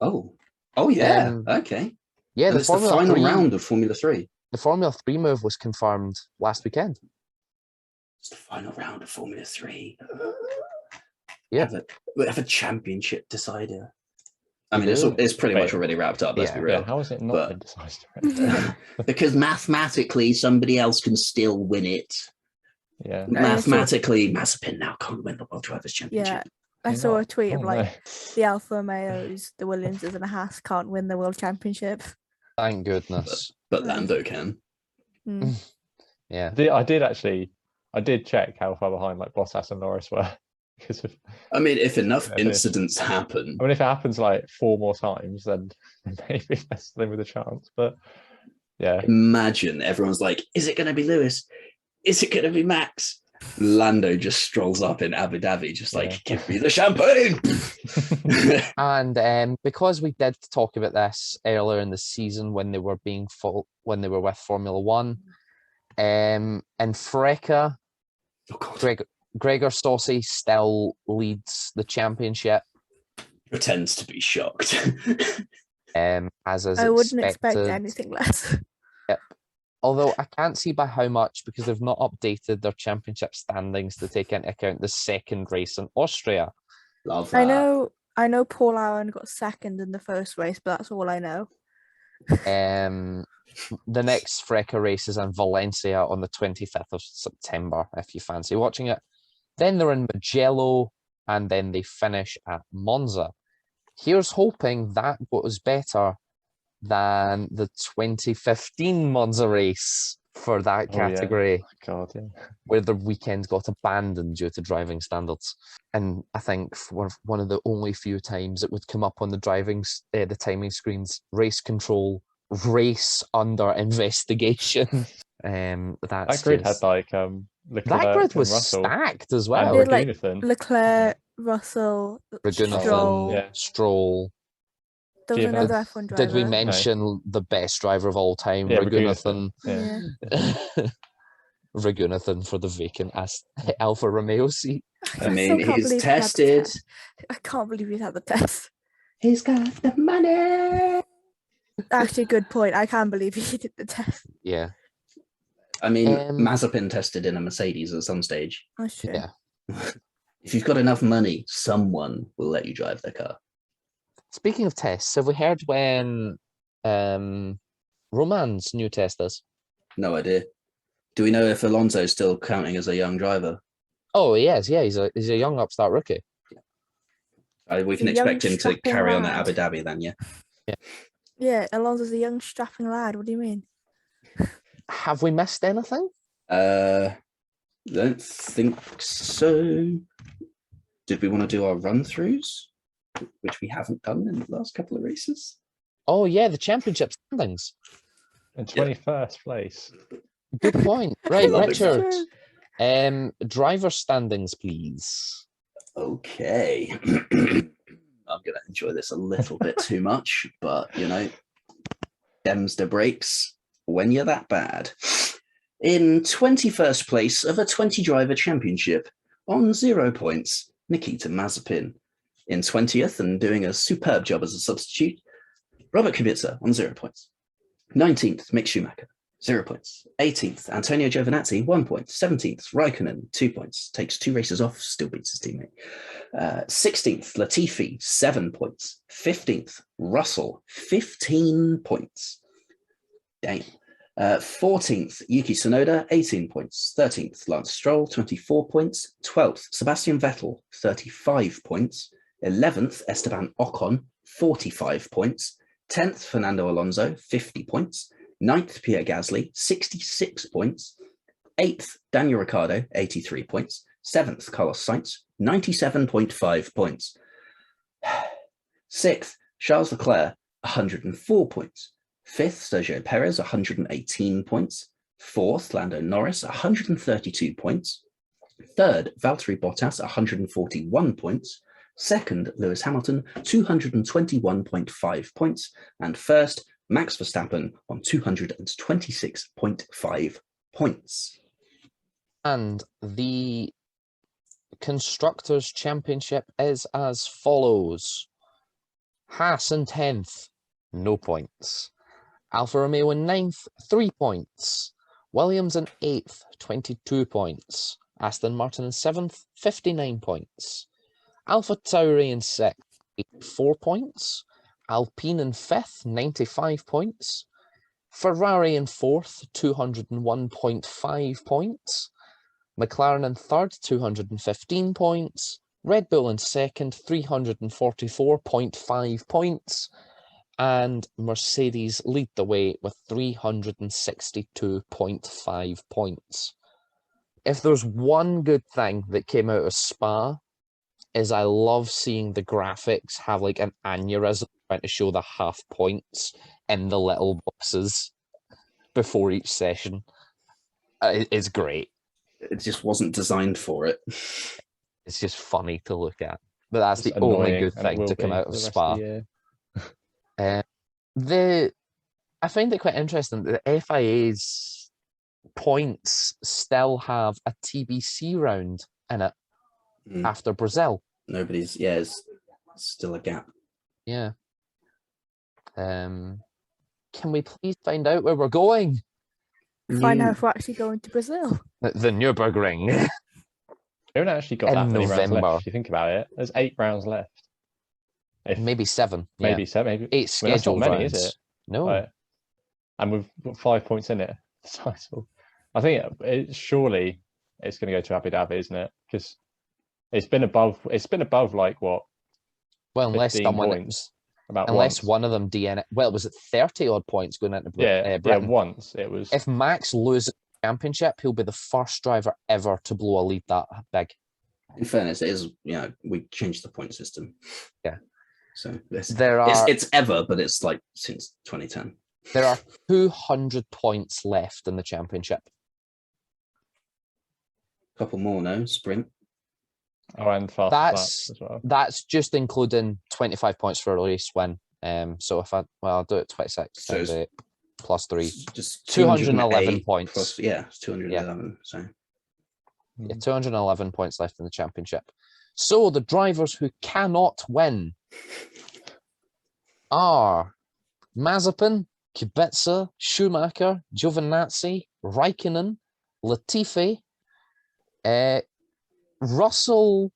oh yeah, okay. Yeah, And the it's the Formula final 3 round of Formula 3. The Formula 3 move was confirmed last weekend. It's the final round of Formula 3. Yeah. We have a championship decider. I We mean, do. it's pretty much already wrapped up, let's be real. Yeah, how is it not But- been decided? Because mathematically, somebody else can still win it. Yeah. Mathematically, Mazepin now can't win the World Drivers' Championship. I saw a tweet of Oh, like no. the Alfa Romeos, the Williamses, and the Haas can't win the World Championship. Thank goodness. But Nice. Lando can. Mm. Yeah. I did check how far behind like Bottas and Norris were because of, I mean, if enough Yeah, incidents happen, I mean, if it happens like 4 more times, then maybe that's them with a chance. But yeah, imagine everyone's like, is it going to be Lewis? Is it going to be Max? Lando just strolls up in Abu Dhabi, just like, Yeah. give me the champagne. And because we did talk about this earlier in the season when they were when they were with Formula 1, in Freca, Oh, God. Gregor Saucy still leads the championship, Pretends to be shocked. as is I wouldn't expect expected. anything less. Although I can't see by how much because they've not updated their championship standings to take into account the second race in Austria. Love that. I know Paul Allen got second in the first race, but that's all I know. The next Freca race is in Valencia on the 25th of September, if you fancy watching it. Then they're in Mugello, and then they finish at Monza. Here's hoping that goes better than the 2015 Monza race for that Oh, yeah. category, God, yeah. where the weekend got abandoned due to driving standards. And I think for one of the only few times it would come up on the the timing screens, race control, race under investigation. That grid had like Leclerc that grid and was Russell stacked as and well. Did, like, Ragunathan. Leclerc, Russell, Ragunathan, Stroll. Yeah. Stroll. There was Given. another F1 driver. Did we mention the best driver of all time, Yeah, Ragunathan? Yeah. Ragunathan for the vacant Alfa Romeo seat. I still mean, can't he's believe he had the tested. test. I can't believe he's had the test. He's got the money. Actually, good point. I can't believe he did the test. Yeah. I mean, Um, Mazepin tested in a Mercedes at some stage. That's true. Yeah. If you've got enough money, someone will let you drive their car. Speaking of tests, have we heard when Roman's new test is? No idea. Do we know if Alonso's still counting as a young driver? Oh, he is. Yeah, he's a young upstart rookie. We can A young expect him to strapping carry on at lad. Abu Dhabi then, yeah. Yeah, Alonso's a young strapping lad. What do you mean? Have we missed anything? Don't think so. Did we want to do our run-throughs, which we haven't done in the last couple of races? Oh, yeah, the championship standings. In 21st place. Good point. Right, Love it. Richard. Driver standings, please. Okay. I'm going to enjoy this a little bit too much, but, you know, dems the brakes when you're that bad. In 21st place of a 20-driver championship on 0 points, Nikita Mazepin. In 20th and doing a superb job as a substitute, Robert Kubica on 0 points. 19th, Mick Schumacher, 0 points. 18th, Antonio Giovinazzi, 1 point. 17th, Raikkonen, 2 points. Takes 2 races off, still beats his teammate. 16th, Latifi, 7 points. 15th, Russell, 15 points. Damn. 14th, Yuki Tsunoda, 18 points. 13th, Lance Stroll, 24 points. 12th, Sebastian Vettel, 35 points. 11th, Esteban Ocon, 45 points. 10th, Fernando Alonso, 50 points. 9th, Pierre Gasly, 66 points. 8th, Daniel Ricciardo, 83 points. 7th, Carlos Sainz, 97.5 points. 6th, Charles Leclerc, 104 points. 5th, Sergio Perez, 118 points. 4th, Lando Norris, 132 points. 3rd, Valtteri Bottas, 141 points. Second, Lewis Hamilton, 221.5 points. And first, Max Verstappen on 226.5 points. And the Constructors' Championship is as follows. Haas in 10th, no points. Alfa Romeo in 9th, 3 points. Williams in 8th, 22 points. Aston Martin in 7th, 59 points. Alpha Tauri in 6th, 84 points. Alpine in 5th, 95 points. Ferrari in 4th, 201.5 points. McLaren in 3rd, 215 points. Red Bull in 2nd, 344.5 points. And Mercedes lead the way with 362.5 points. If there's one good thing that came out of Spa, is I love seeing the graphics have like an aneurysm trying to show the half points in the little boxes before each session. It's great. It just wasn't designed for it. It's just funny to look at. But that's It's the only annoying, good and it thing will to come be out for of the rest Spa. the year. I find it quite interesting that the FIA's points still have a TBC round in it after Brazil. It's still a gap. Yeah. Can we please find out where we're going? Find out if we're actually going to Brazil. The Nürburgring. We haven't actually got In that many rounds November. left. If you think about it, there's 8 rounds left. Maybe 7. Maybe 7. Maybe 8 I mean, that's not scheduled many, rounds. is it? No. Right. And we've got 5 points in it. Title. I think surely it's going to go to Abu Dhabi, isn't it? Because it's been above like what? Well, unless 15 someone points. About unless once. one of them DNF. Well, was it 30 odd points going into Yeah, Britain? once it was. If Max loses the championship, he'll be the first driver ever to blow a lead that big. In fairness, it is, we changed the point system. Yeah. So it's ever, but it's like since 2010. There are 200 points left in the championship. Couple more now, sprint. Oh, and fast laps as well. That's just including 25 points for a race win. So I'll do it 26 So times 8 plus 3. Just 211 points. Plus, it's 211. So Yeah, 211 points left in the championship. So the drivers who cannot win are Mazepin, Kubica, Schumacher, Giovinazzi, Raikkonen, Latifi. Russell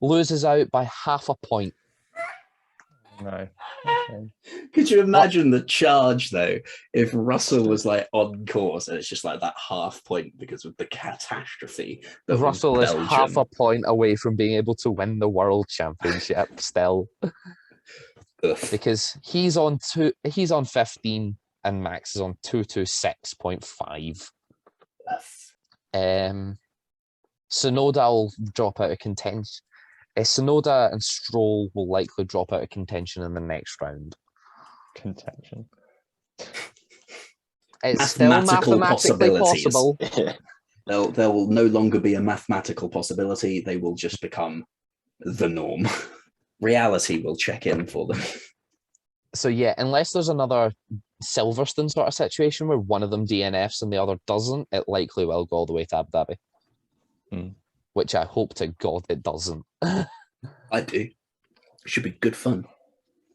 loses out by half a point. No. Okay. Could you imagine the charge though if Russell was like on course and it's just like that half point because of the catastrophe? Russell is half a point away from being able to win the world championship still. Because he's on 15 and Max is on 226.5. Sonoda will drop out of contention. Sonoda and Stroll will likely drop out of contention in the next round. Contention. It's still mathematically possible. There will no longer be a mathematical possibility. They will just become the norm. Reality will check in for them. So yeah, unless there's another Silverstone sort of situation where one of them DNFs and the other doesn't, it likely will go all the way to Abu Dhabi. Which I hope to God it doesn't. I do. It should be good fun.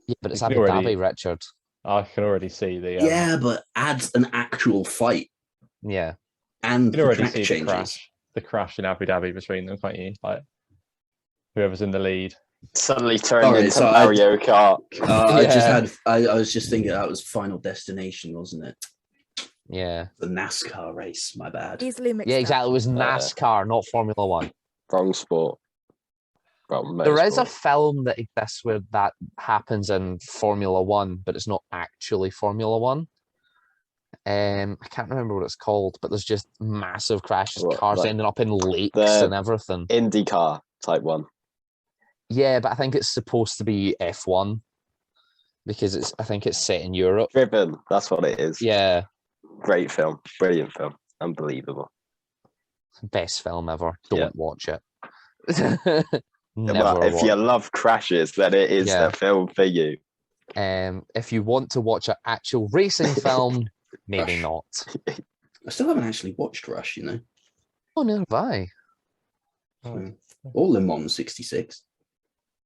Yeah, but it's Abu Dhabi, Richard. I can already see the... yeah, but adds an actual fight. Yeah. And you can already see the crash in Abu Dhabi between them, can't you? Like, whoever's in the lead. Suddenly turned into Mario Kart. I was just thinking that was Final Destination, wasn't it? Yeah. The NASCAR race, my bad. Easily mixed Yeah, up. exactly. It was NASCAR, not Formula One. Wrong sport. There is a film that exists where that happens in Formula One, but it's not actually Formula One. I can't remember what it's called, but there's just massive crashes, cars ending up in lakes and everything. IndyCar type one. Yeah, but I think it's supposed to be F1 because I think it's set in Europe. Driven, that's what it is. Yeah. Great film, brilliant film, unbelievable. Best film ever. Don't watch it. never But if watch. you love crashes, then it is Yeah. the film for you. If you want to watch an actual racing film, maybe Rush. not. I still haven't actually watched Rush, you know. Oh no, bye. So, or Le Mans 66.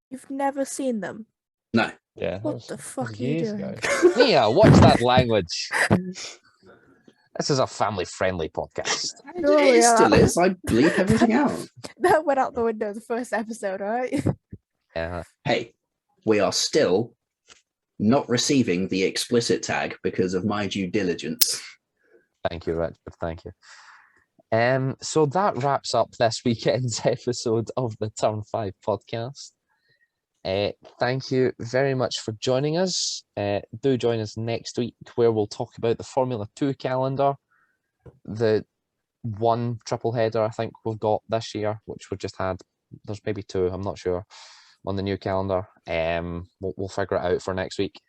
You've never seen them. No. Yeah. What the that fuck was are you years doing? ago. Mia, watch that language. This is a family-friendly podcast. Oh, It yeah, still that- is. I bleep everything out. That went out the window the first episode, right? Yeah. Hey, we are still not receiving the explicit tag because of my due diligence. Thank you, Richard. Thank you. So that wraps up this weekend's episode of the Turn 5 podcast. Thank you very much for joining us. Do join us next week where we'll talk about the Formula 2 calendar, the one triple header I think we've got this year, which we've just had. There's maybe two, I'm not sure, on the new calendar. We'll figure it out for next week.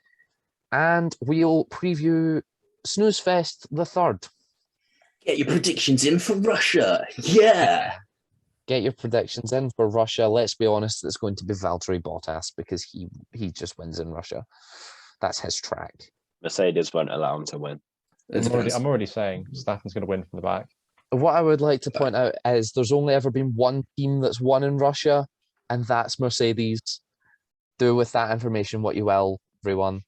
And we'll preview Snooze Fest the 3rd. Get your predictions in for Russia. Yeah. Get your predictions in for Russia. Let's be honest, it's going to be Valtteri Bottas because he just wins in Russia. That's his track. Mercedes won't allow him to win. I'm already saying Staffan's going to win from the back. What I would like to point out is there's only ever been one team that's won in Russia, and that's Mercedes. Do with that information what you will, everyone.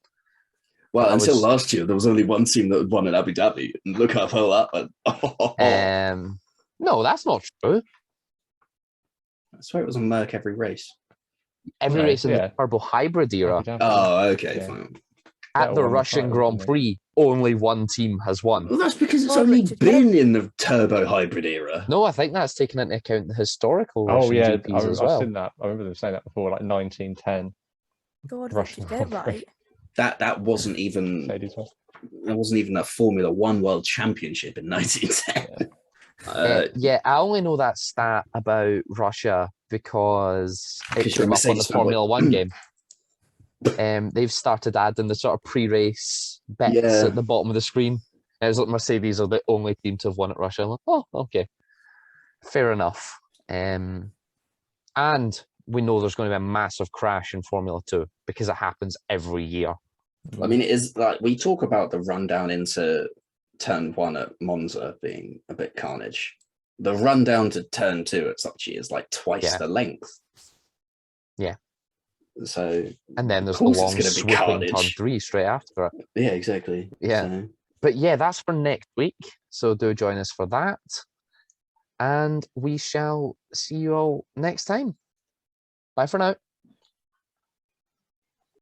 Well, I until was- last year, there was only one team that won in Abu Dhabi. And look how far that went. No, that's not true. I swear it was a Merc every race. Every Okay, race in yeah. the turbo hybrid era Abu Dhabi, Oh, okay, Yeah. fine. at Vettel the won the Russian title, Grand didn't he? Prix, only one team has won. Well, that's because it's Oh, only Richard, been in the turbo hybrid era. No, I think that's taken into account the historical Oh Russian yeah, GPs as I've well. seen that. I remember them saying that before, like 1910 God, Russian Richard, get it Grand Prix. right. That wasn't even Mercedes one. a Formula One World Championship in 1910. Yeah, I only know that stat about Russia because it Because you're a came up on the Mercedes fanboy. Formula One game. They've started adding the sort of pre-race bits Yeah. at the bottom of the screen. And it's like Mercedes are the only team to have won at Russia. I'm like, oh, okay, fair enough. And we know there's going to be a massive crash in Formula 2 because it happens every year. I mean, it is like we talk about the rundown into turn 1 at Monza being a bit carnage. The rundown to turn 2 at Sochi is like twice Yeah. the length. Yeah. So And then Of there's the course it's long gonna be swooping turn carnage. 3 straight after it. yeah, exactly. Yeah. So, But yeah, that's for next week. So do join us for that. And we shall see you all next time. Bye for now.